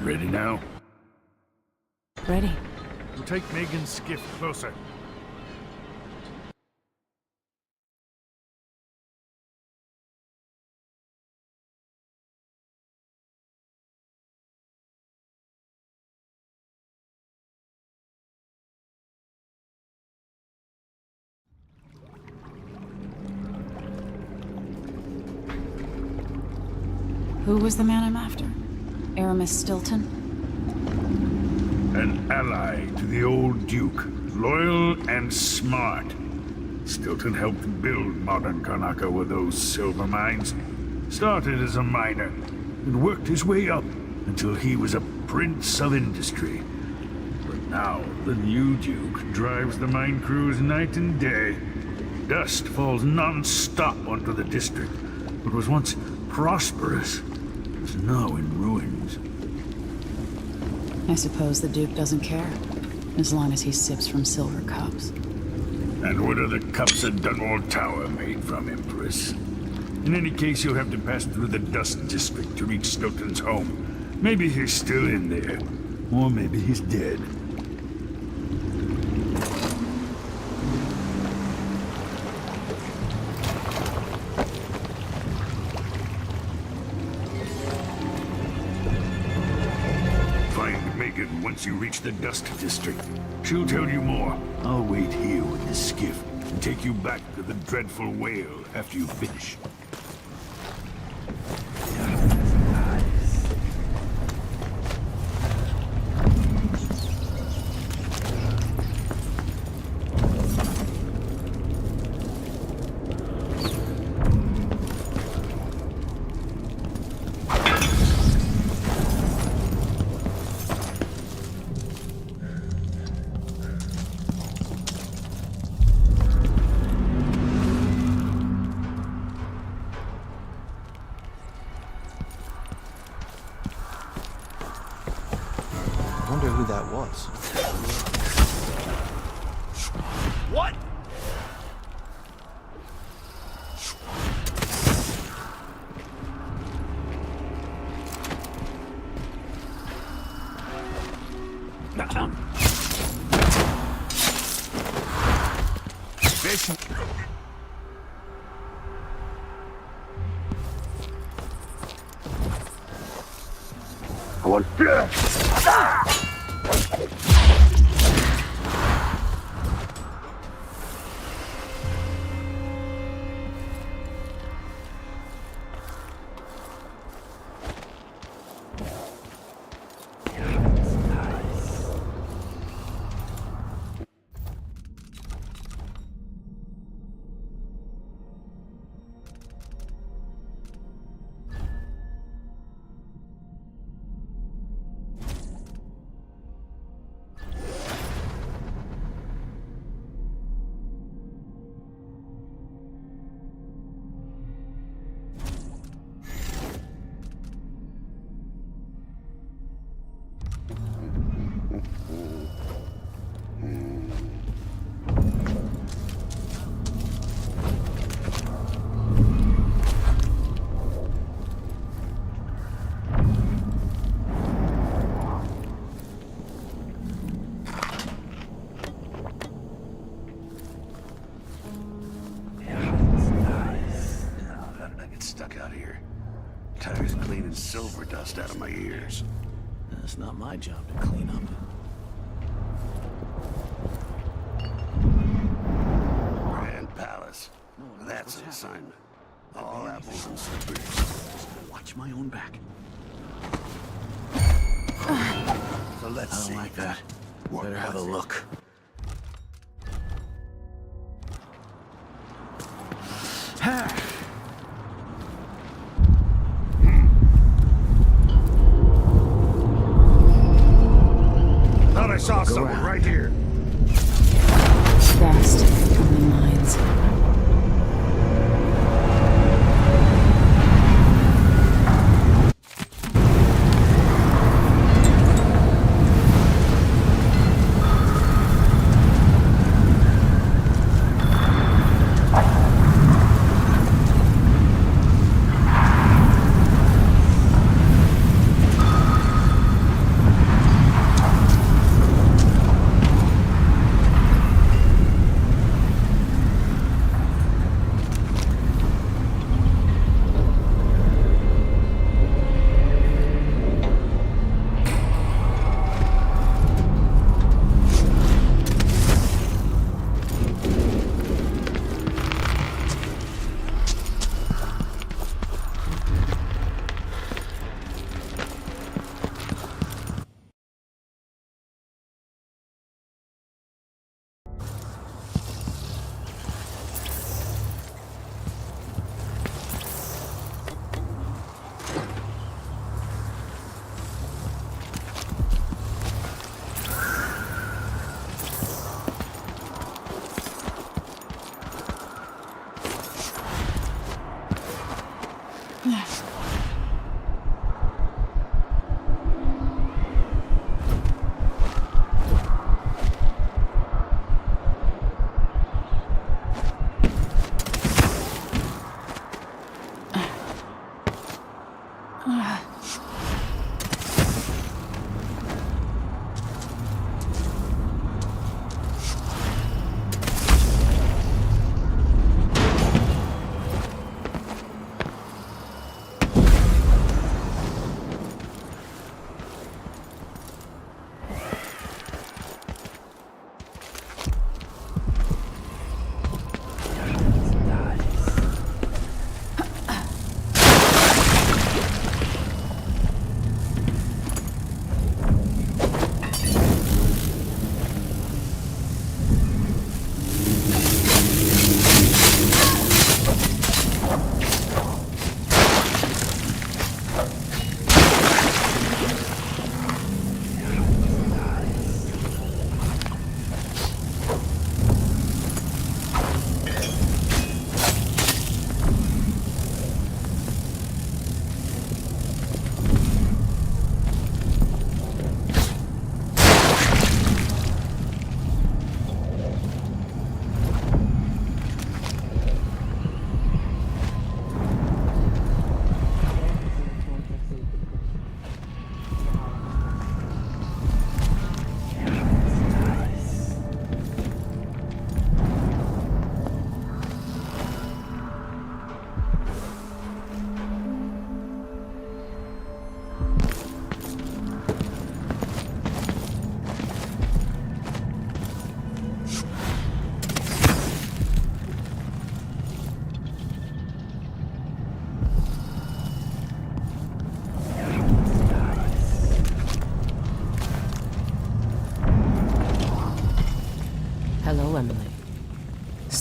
Ready now? Ready. We'll take Megan's skiff closer. Who was the man I'm after? Aramis Stilton? An ally to the old Duke, loyal and smart. Stilton helped build modern Karnaca with those silver mines. Started as a miner, and worked his way up until he was a prince of industry. But now, the new Duke drives the mine crews night and day. Dust falls non-stop onto the district. What was once prosperous is now in ruins. I suppose the Duke doesn't care, as long as he sips from silver cups. And what are the cups at Dunwall Tower made from, Empress? In any case, you'll have to pass through the Dust District to reach Stilton's home. Maybe he's still in there, or maybe he's dead. Once you reach the Dust District, she'll tell you more. I'll wait here with the skiff and take you back to the dreadful whale after you finish. оповещение. Вот. Tires cleaning silver dust out of my ears. That's not my job to clean up. Grand Palace. That's an assignment. All apples and slippers. Watch my own back. So let's see. I don't like that. Better have a look. Thought I saw someone right here. Fast, coming lines.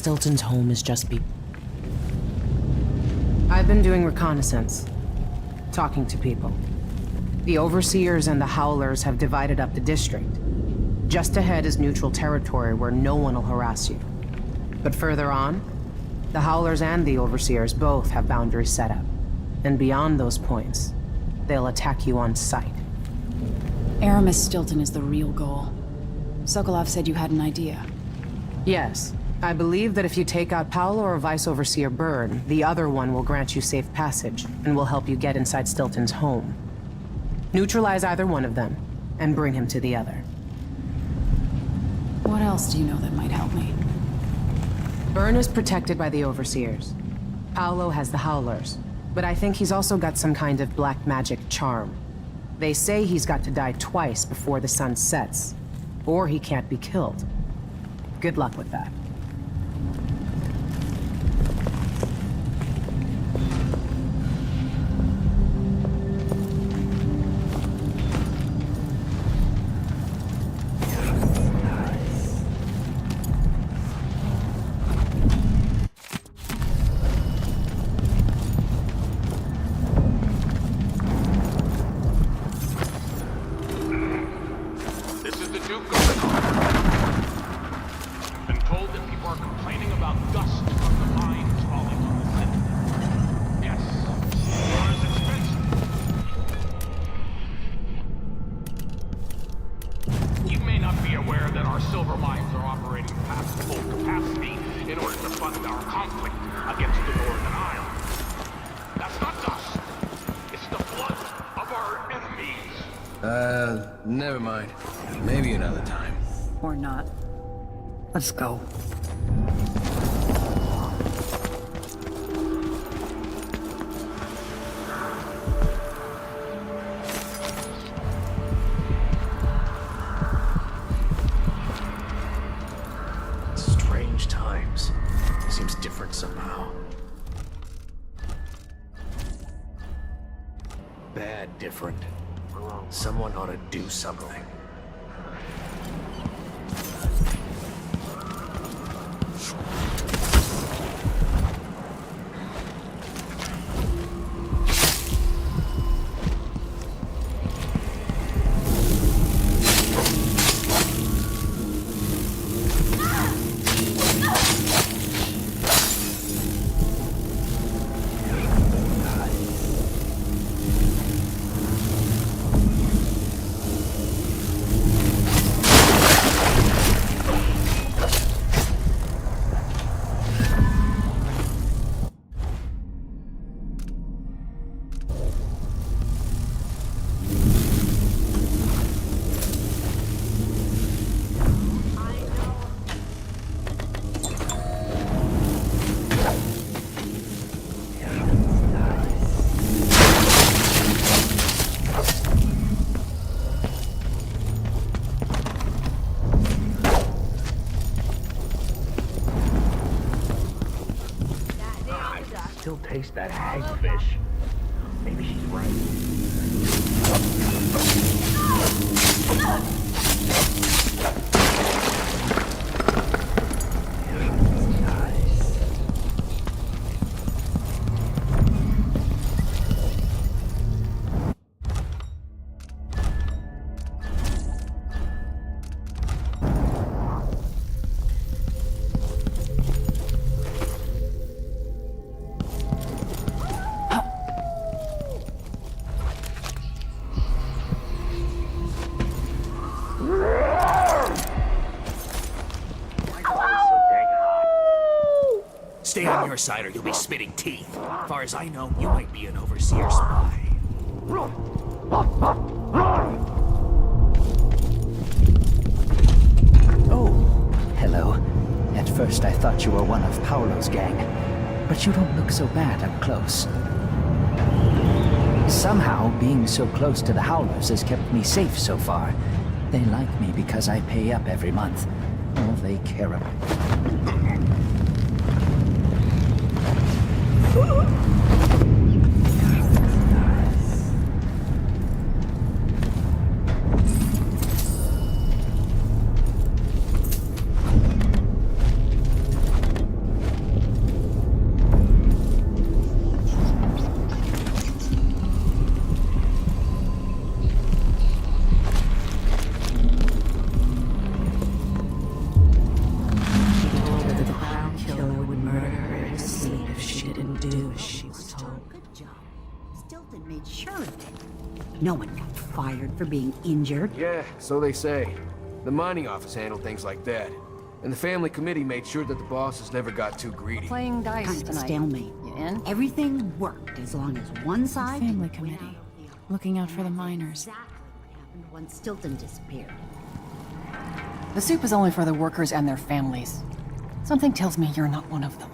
Stilton's home is just I've been doing reconnaissance, talking to people. The Overseers and the Howlers have divided up the district. Just ahead is neutral territory where no one will harass you. But further on, the Howlers and the Overseers both have boundaries set up. And beyond those points, they'll attack you on sight. Aramis Stilton is the real goal. Sokolov said you had an idea. Yes. I believe that if you take out Paolo or Vice Overseer Byrne, the other one will grant you safe passage, and will help you get inside Stilton's home. Neutralize either one of them, and bring him to the other. What else do you know that might help me? Byrne is protected by the Overseers. Paolo has the Howlers, but I think he's also got some kind of black magic charm. They say he's got to die twice before the sun sets, or he can't be killed. Good luck with that. Never mind. Maybe another time. Or not. Let's go. Strange times. Seems different somehow. Bad different. Someone ought to do something. Still taste that hagfish. Maybe she's right. Stay on your side or you'll be spitting teeth. As far as I know, you might be an Overseer spy. Oh, hello. At first I thought you were one of Paolo's gang, but you don't look so bad up close. Somehow, being so close to the Howlers has kept me safe so far. They like me because I pay up every month. All they care about. Stilton made sure of it. No one got fired for being injured. Yeah, so they say. The mining office handled things like that. And the family committee made sure that the bosses never got too greedy. Playing dice kind of tonight. Stalemate. You in? Everything worked as long as one side... Family committee. Looking out for the miners. Exactly what happened once Stilton disappeared. The soup is only for the workers and their families. Something tells me you're not one of them.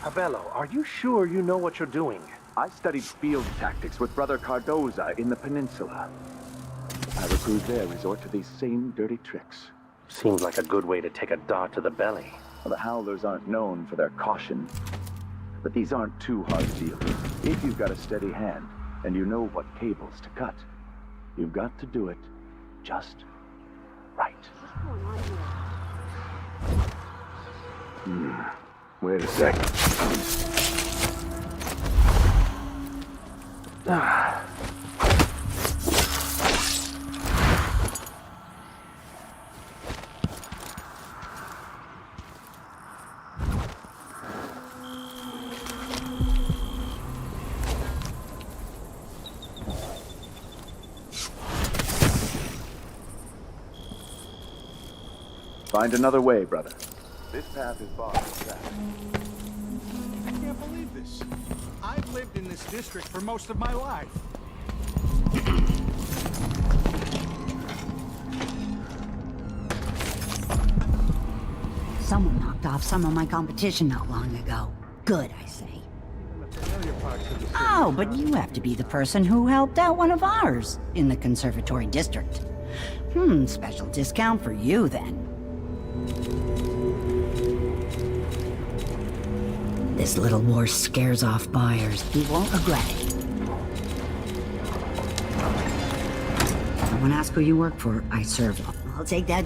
Abello, are you sure you know what you're doing? I studied field tactics with Brother Cardoza in the peninsula. I recruit there resort to these same dirty tricks. Seems like a good way to take a dart to the belly. Well, the Howlers aren't known for their caution. But these aren't too hard to deal with. If you've got a steady hand, and you know what cables to cut, you've got to do it just right. Wait a second. Find another way, brother. This path is barred with traffic. I can't believe this. I've lived in this district for most of my life. Someone knocked off some of my competition not long ago. Good, I say. Oh, but you have to be the person who helped out one of ours in the Conservatory District. Special discount for you then. This little war scares off buyers. He won't regret it. Someone ask who you work for, I serve them. I'll take that.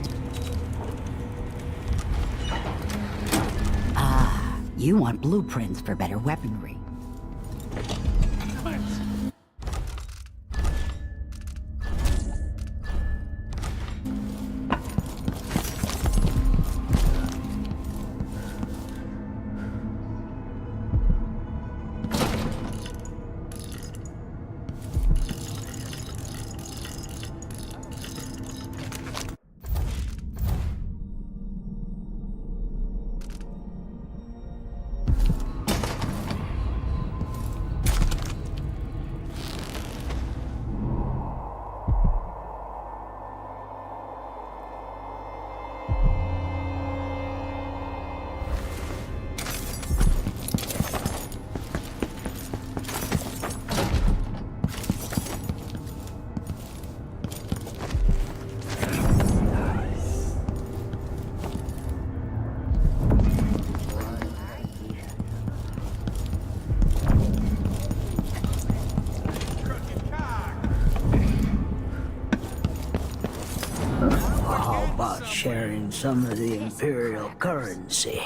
You want blueprints for better weaponry. Sharing some of the Imperial currency.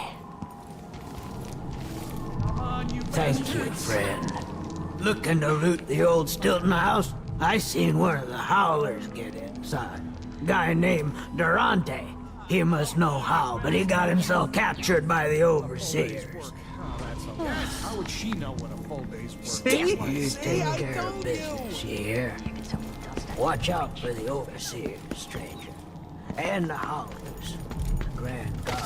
Thank you, friend. Looking to loot the old Stilton house? I seen one of the Howlers get inside. Guy named Durante. He must know how, but he got himself captured by the overseers. How would she know what a full day's work is? You take care of business, you hear? Watch out for the overseers, stranger. And the Howlers. Grand God.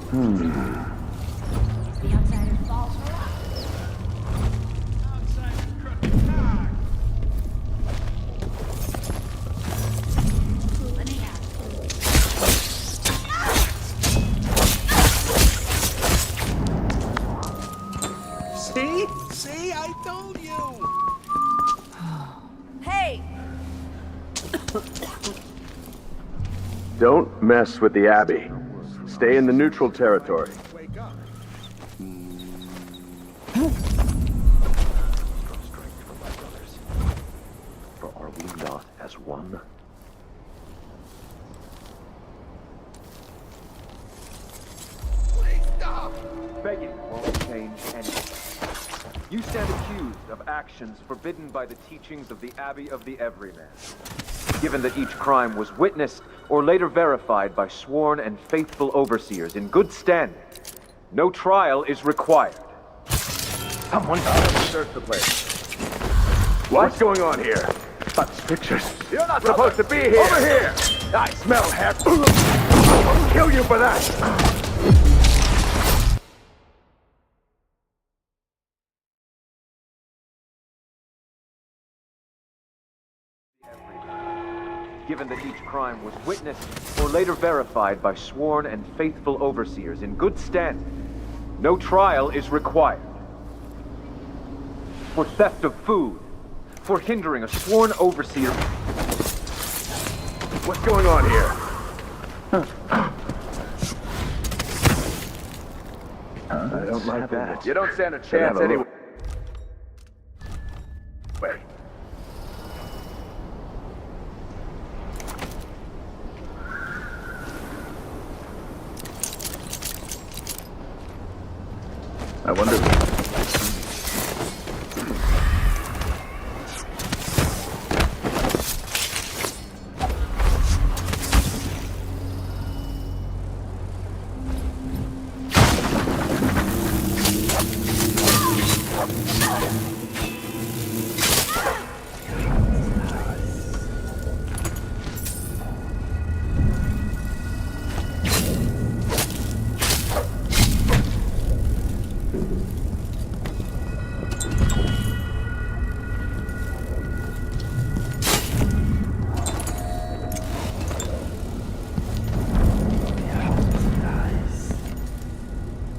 The outsider falls for luck. See? I told you! Hey! Don't mess with the Abbey. Stay in the neutral territory. For are we not as one? Please stop! Begging won't change anything. You stand accused of actions forbidden by the teachings of the Abbey of the Everyman. Given that each crime was witnessed or later verified by sworn and faithful overseers in good standing, no trial is required. Someone search the place. What's going on here? Suspicious. You're not supposed to be here! Over here! I smell hair. I'll kill you for that! Given that each crime was witnessed or later verified by sworn and faithful overseers in good standing, no trial is required. For theft of food, for hindering a sworn overseer. What's going on here? I don't like that. You don't stand a chance anyway. Wait. I wonder.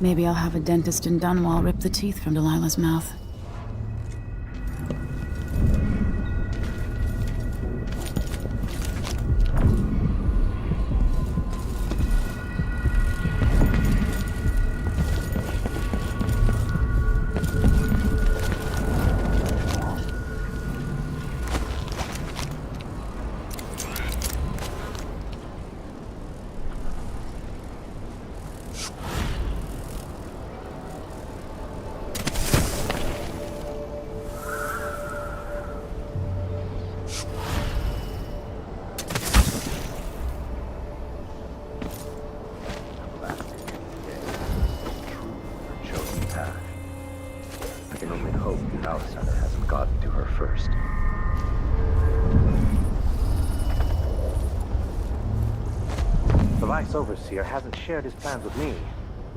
Maybe I'll have a dentist in Dunwall rip the teeth from Delilah's mouth. Overseer hasn't shared his plans with me.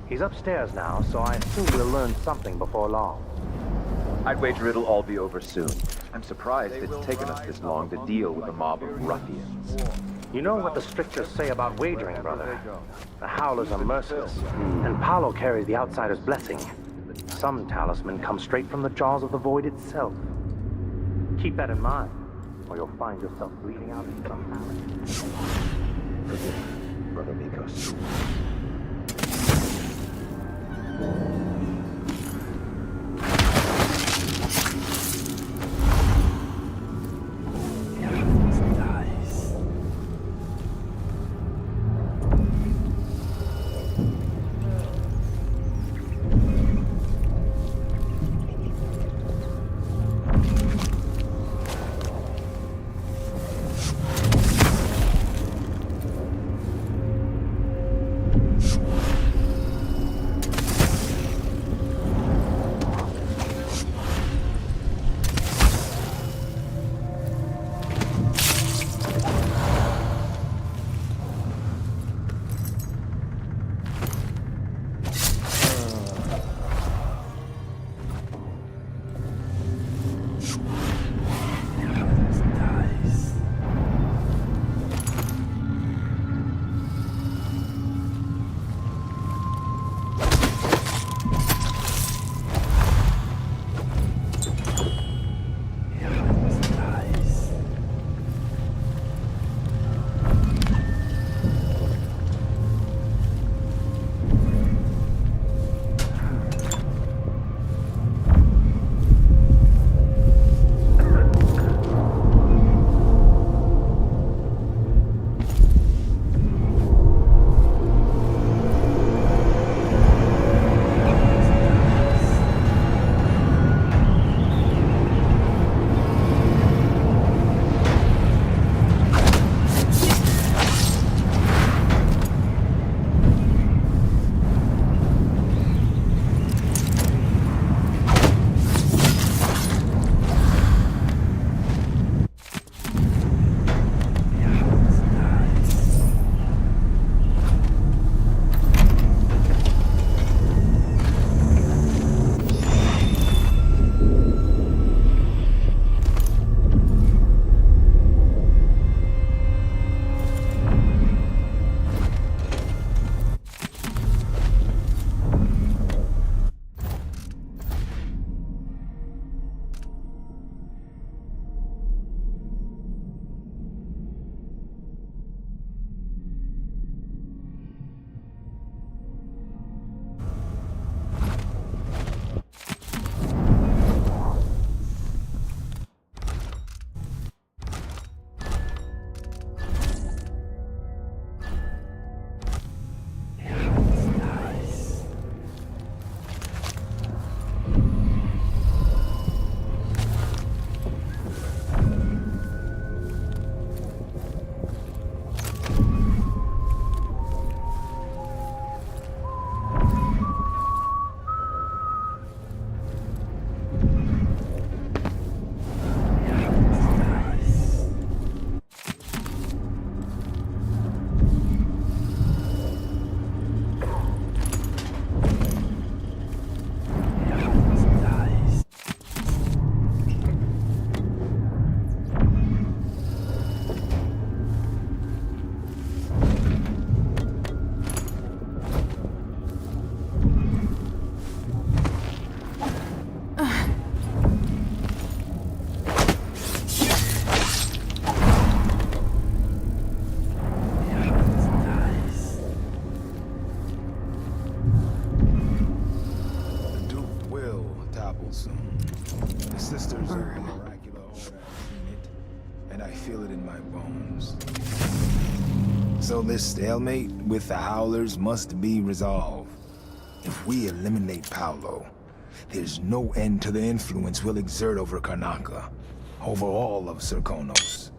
He's upstairs now, so I assume we'll learn something before long. I'd wager it'll all be over soon. I'm surprised it's taken us this long to deal with a mob of ruffians. You know what the strictures say about wagering, brother? The Howlers are merciless, and Paolo carries the Outsider's blessing. Some talisman comes straight from the jaws of the Void itself. Keep that in mind, or you'll find yourself bleeding out in some palace. Brother Mikos. soon. The sisters of the oracular order have seen it, and I feel it in my bones. So this stalemate with the Howlers must be resolved. If we eliminate Paolo, there's no end to the influence we'll exert over Karnaca, over all of Serkonos.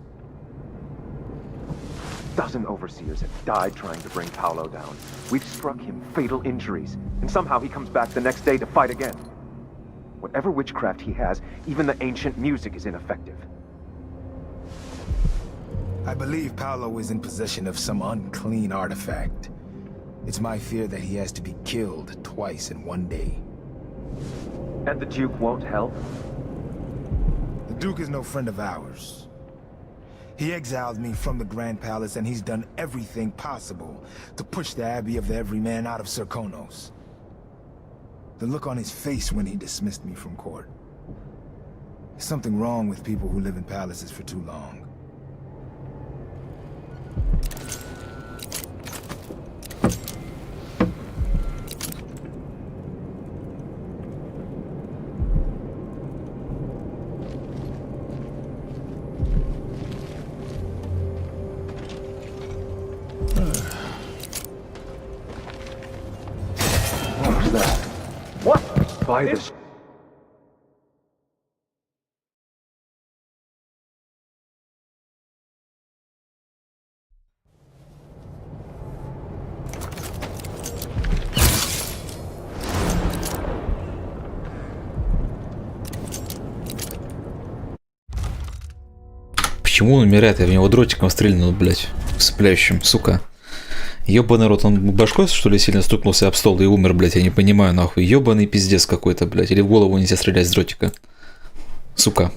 Dozen overseers have died trying to bring Paolo down. We've struck him fatal injuries, and somehow he comes back the next day to fight again. Whatever witchcraft he has, even the ancient music is ineffective. I believe Paolo is in possession of some unclean artifact. It's my fear that he has to be killed twice in one day. And the Duke won't help? The Duke is no friend of ours. He exiled me from the Grand Palace, and he's done everything possible to push the Abbey of the Everyman out of Serkonos. The look on his face when he dismissed me from court. There's something wrong with people who live in palaces for too long. By this. Почему он умирает? Я в него дротиком стрельнул, блядь, вцепляющим, сука. Ёбаный рот, он башкой, что ли, сильно стукнулся об стол и умер, блядь, я не понимаю, нахуй. Ёбаный пиздец какой-то, блядь. Или в голову нельзя стрелять с дротика. Сука.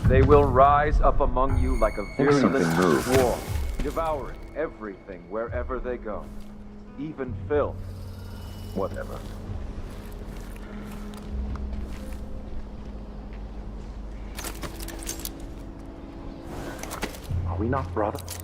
They will rise up among you like a virulent Something moved. swarm, devouring everything wherever they go. Even filth. Whatever. Are we not brothers?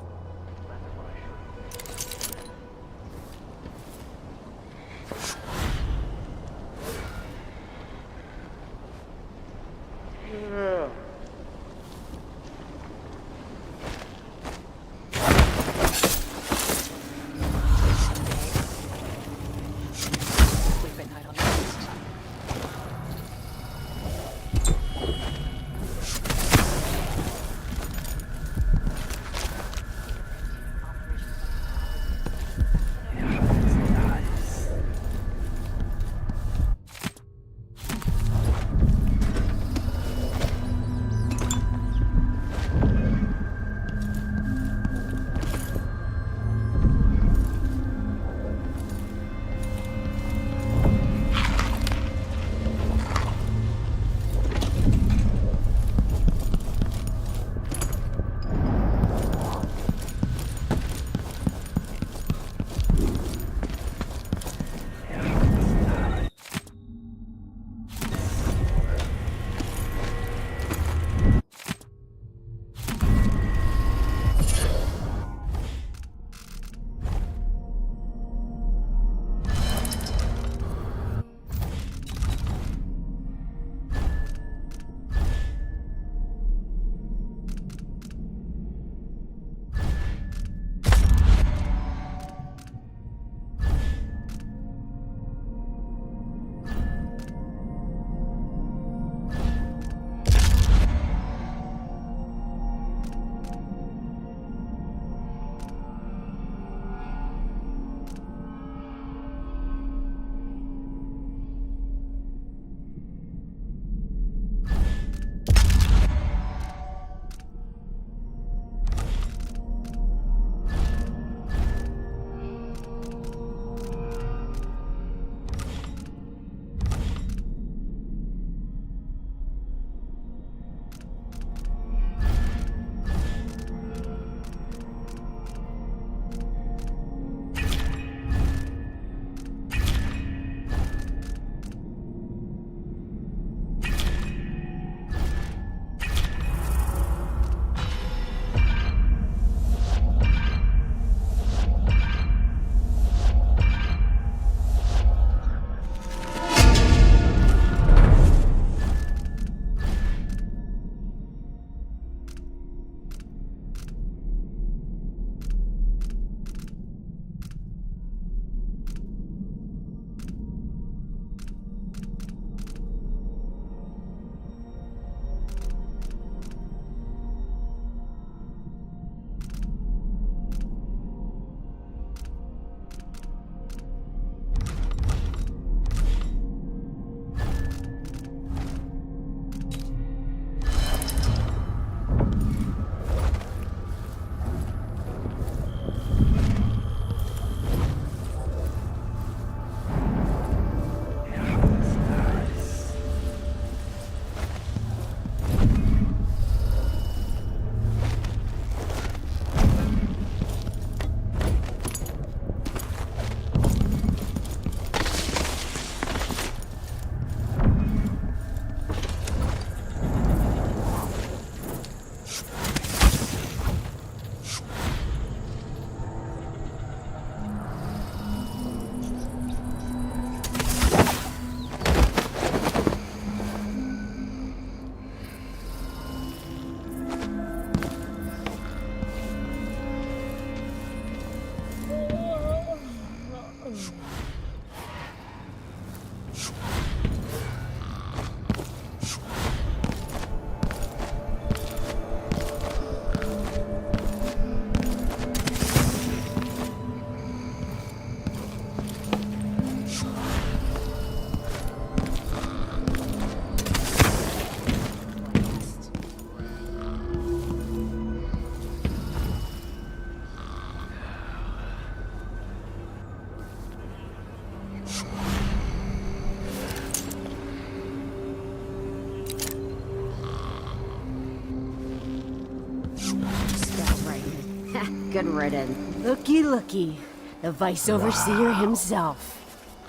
Good riddance. Looky, looky. The Vice Overseer himself.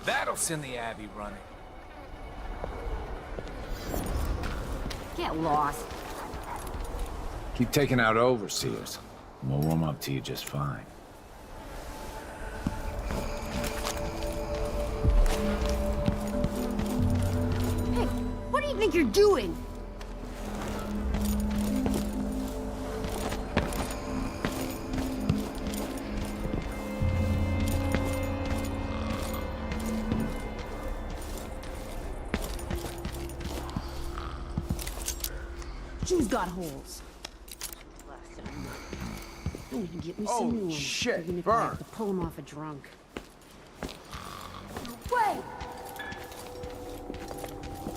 That'll send the Abbey running. Get lost. Keep taking out overseers. We'll warm up to you just fine. Hey, what do you think you're doing? Shoes got holes. I'm gonna get me some new ones. Shit, even if I burn. have to pull them off a drunk. Wait!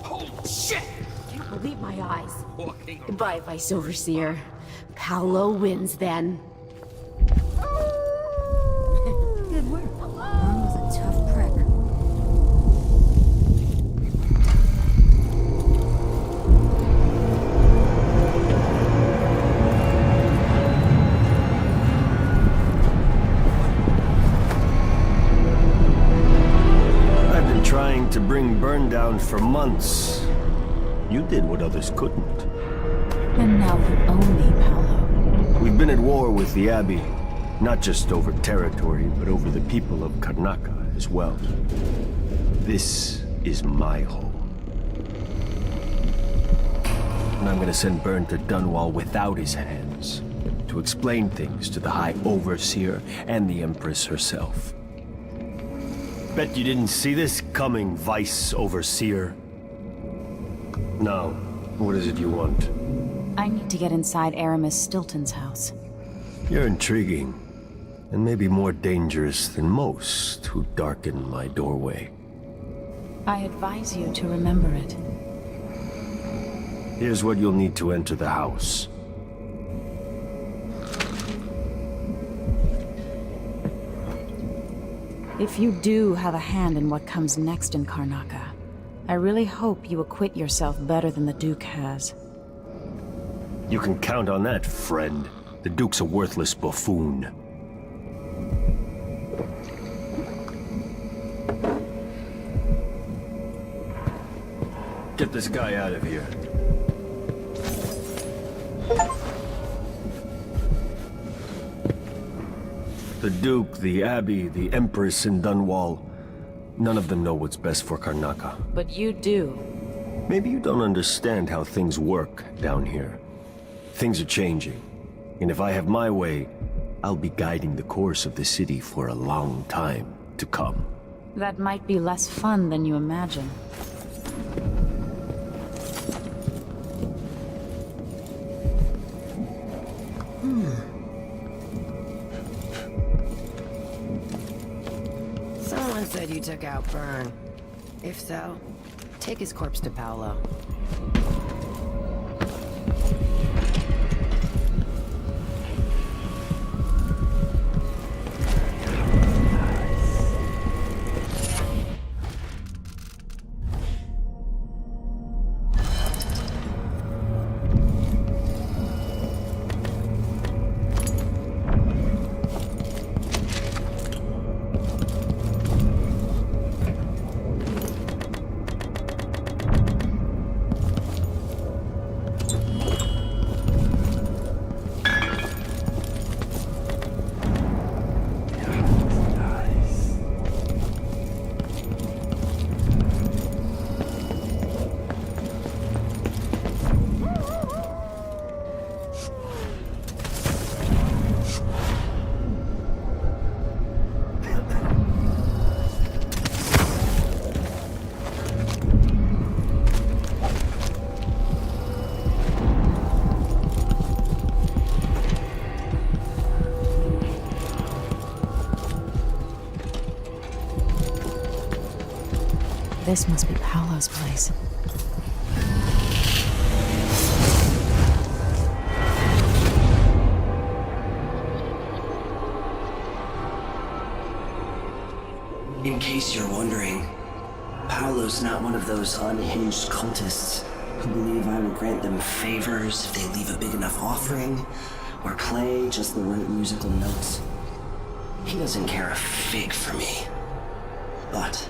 Holy shit! Can't believe my eyes. Walking around. Goodbye, Vice Overseer. Paolo wins then. Good work. Vern was a tough prick. I've been trying to bring Burn down for months. You did what others couldn't. And now you own me, Paolo. We've been at war with the Abbey, not just over territory, but over the people of Karnaca as well. This is my home. And I'm gonna send Burn to Dunwall without his hands, to explain things to the High Overseer and the Empress herself. Bet you didn't see this coming, Vice Overseer. Now, what is it you want? I need to get inside Aramis Stilton's house. You're intriguing, and maybe more dangerous than most who darken my doorway. I advise you to remember it. Here's what you'll need to enter the house. If you do have a hand in what comes next in Karnaca, I really hope you acquit yourself better than the Duke has. You can count on that, friend. The Duke's a worthless buffoon. Get this guy out of here. The Duke, the Abbey, the Empress in Dunwall. None of them know what's best for Karnaca. But you do. Maybe you don't understand how things work down here. Things are changing. And if I have my way, I'll be guiding the course of the city for a long time to come. That might be less fun than you imagine. Someone said you took out Burn. If so, take his corpse to Paolo. This must be Paolo's place. In case you're wondering, Paolo's not one of those unhinged cultists who believe I will grant them favors if they leave a big enough offering, or play just the right musical notes. He doesn't care a fig for me. But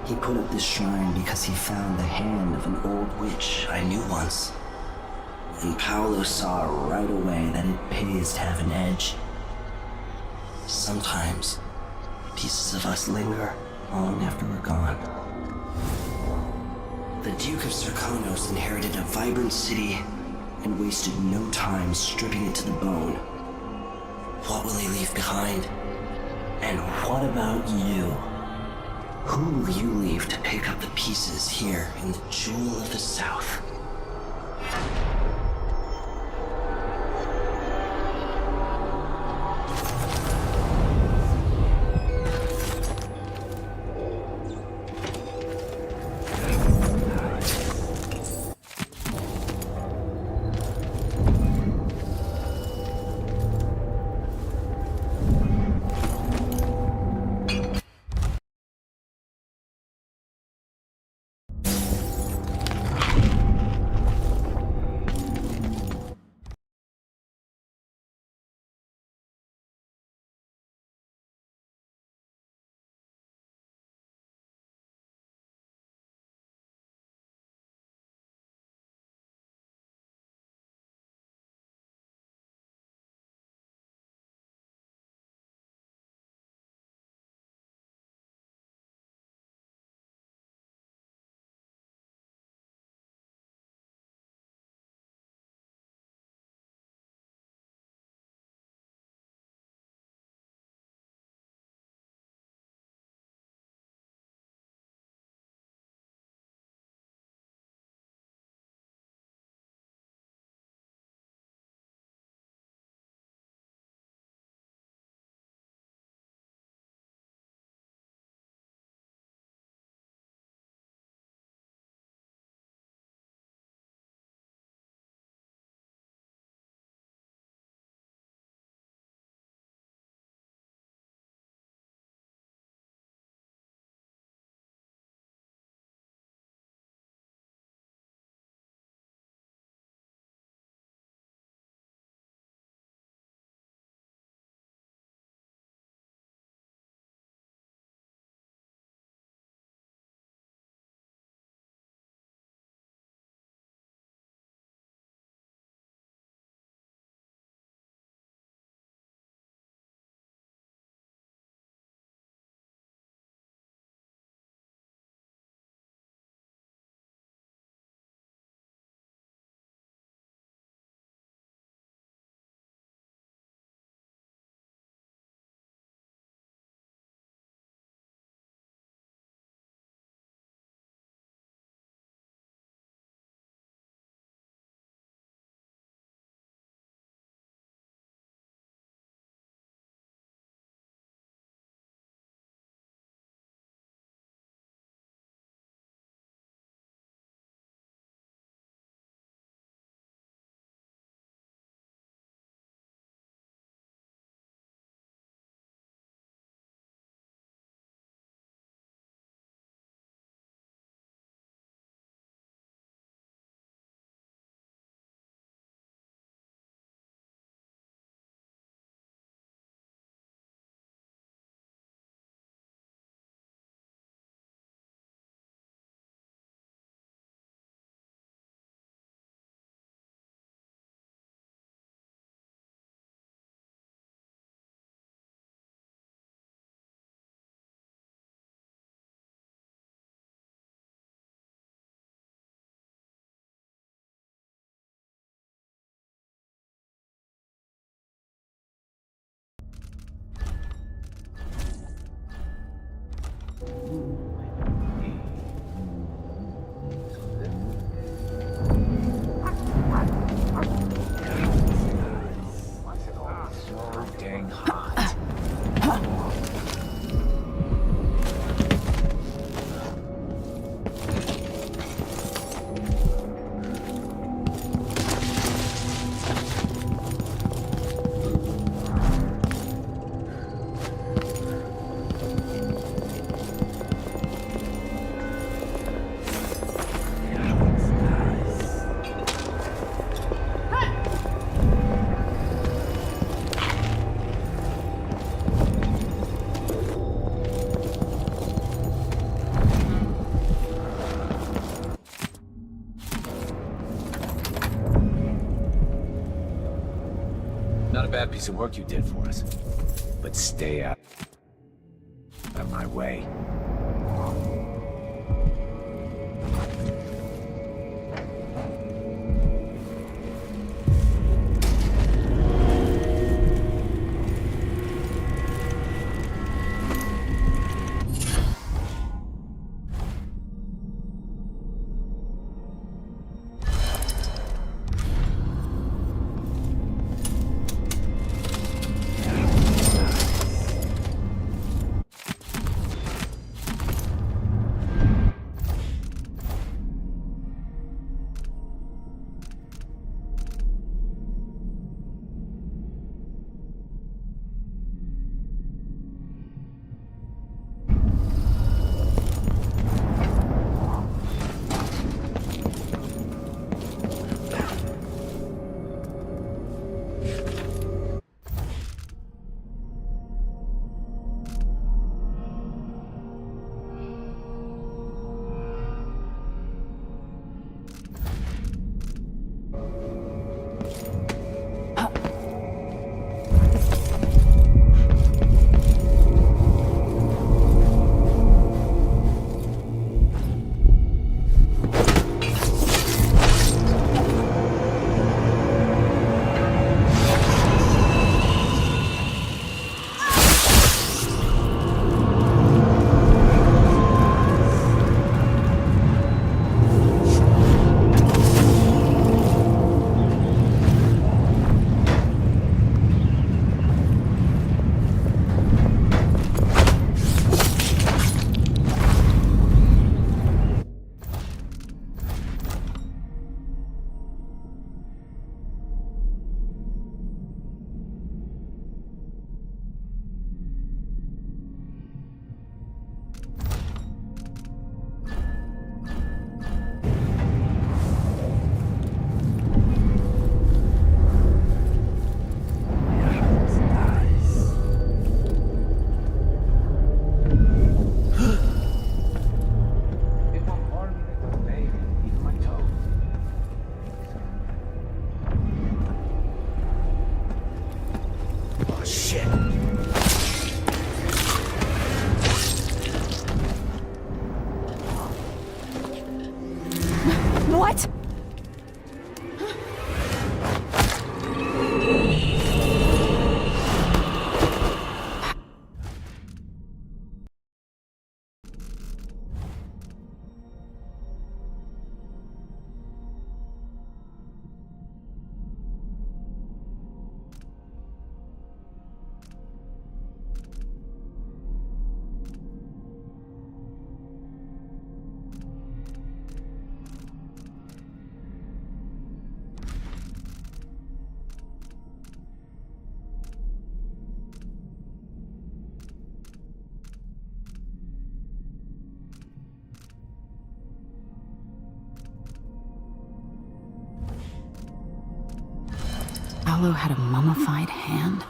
he put up this shrine because he found the hand of an old witch I knew once. And Paolo saw right away that it pays to have an edge. Sometimes, pieces of us linger long after we're gone. The Duke of Serkonos inherited a vibrant city and wasted no time stripping it to the bone. What will he leave behind? And what about you? Who will you leave to pick up the pieces here in the Jewel of the South? piece of work you did for us. But stay out of my way. What? Paolo had a mummified hand?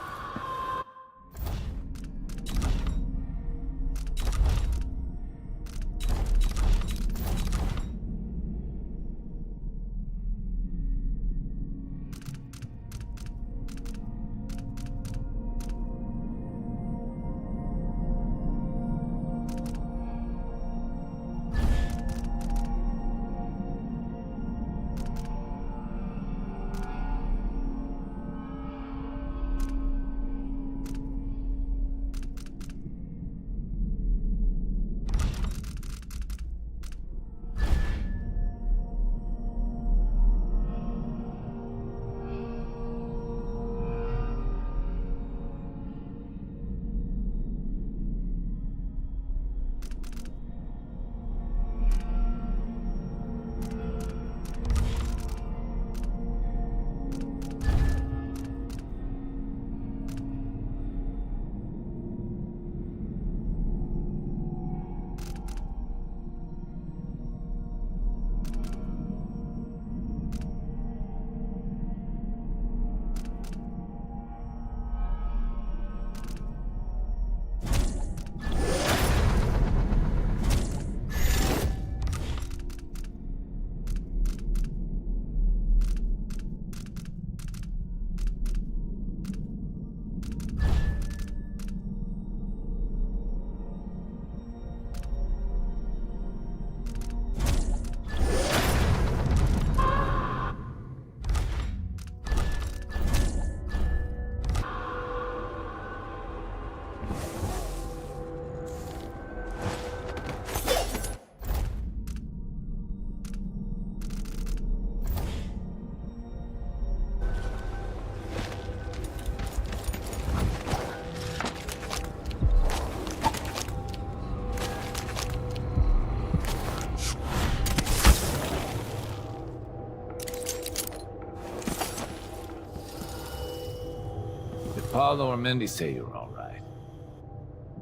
Paolo or Mindy say you're all right.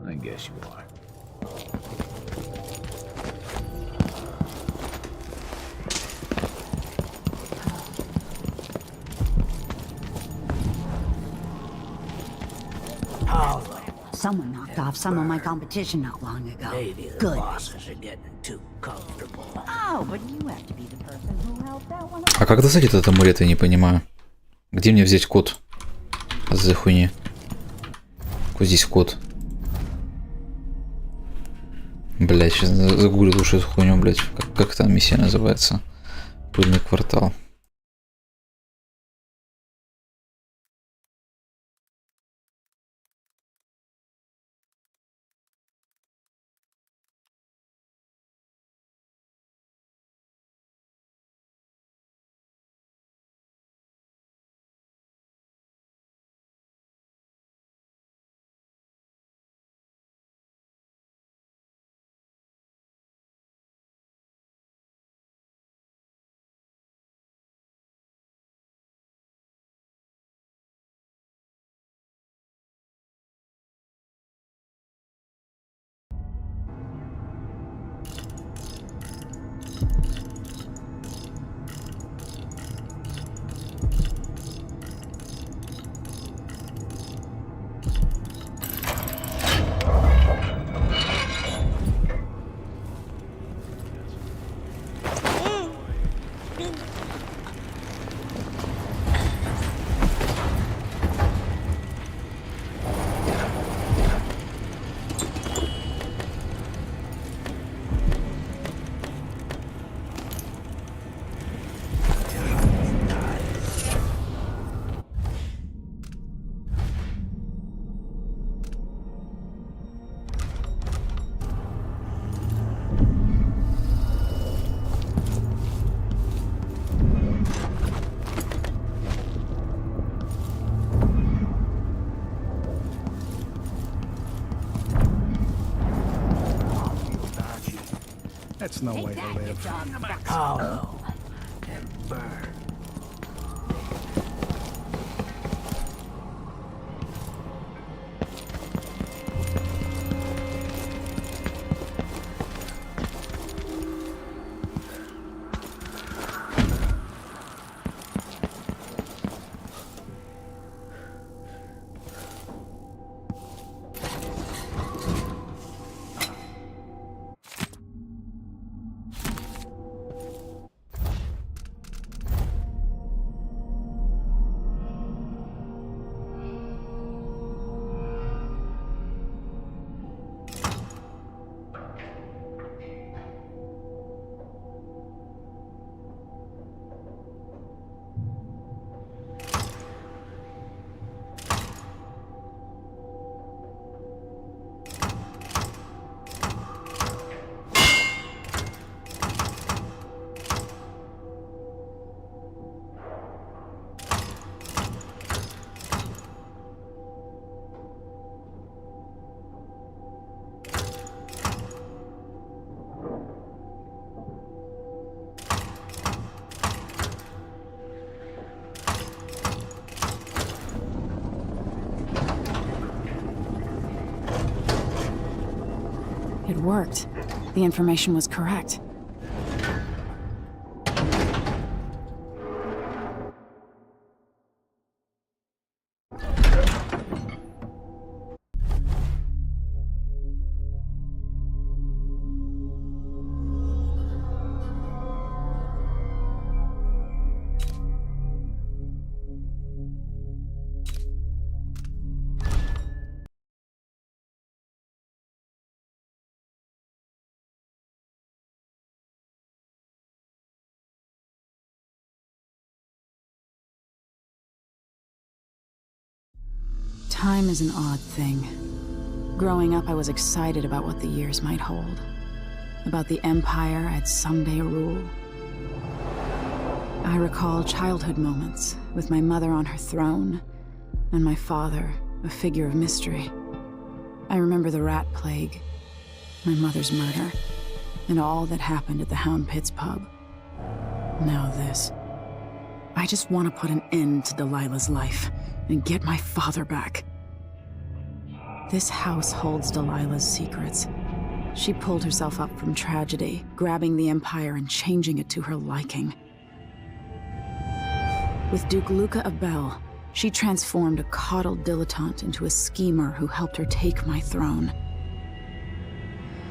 I guess you are. Paolo. Someone knocked off some of my competition not long ago. Maybe the Good. bosses are getting too comfortable. Oh, but you have to be the person who helped that one. А как достать этот амулет, я не понимаю. Где мне взять код? За хуйни. Какой здесь код? Блять, сейчас загуглю лучше эту хуйню, блять. Как там миссия называется? Пыльный квартал. That's no way to live. Paolo and burn. It worked. The information was correct. Time is an odd thing. Growing up, I was excited about what the years might hold. About the empire I'd someday rule. I recall childhood moments with my mother on her throne, and my father, a figure of mystery. I remember the rat plague, my mother's murder, and all that happened at the Hound Pits pub. Now this. I just want to put an end to Delilah's life and get my father back. This house holds Delilah's secrets. She pulled herself up from tragedy, grabbing the Empire and changing it to her liking. With Duke Luca Abel, she transformed a coddled dilettante into a schemer who helped her take my throne.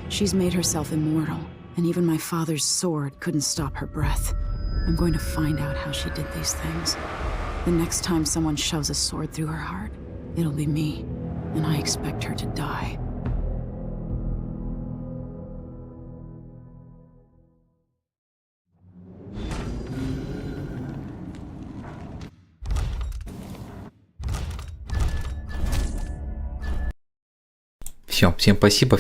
She's made herself immortal, and even my father's sword couldn't stop her breath. I'm going to find out how she did these things. The next time someone shoves a sword through her heart, it'll be me, and I expect her to die. Все, всем спасибо.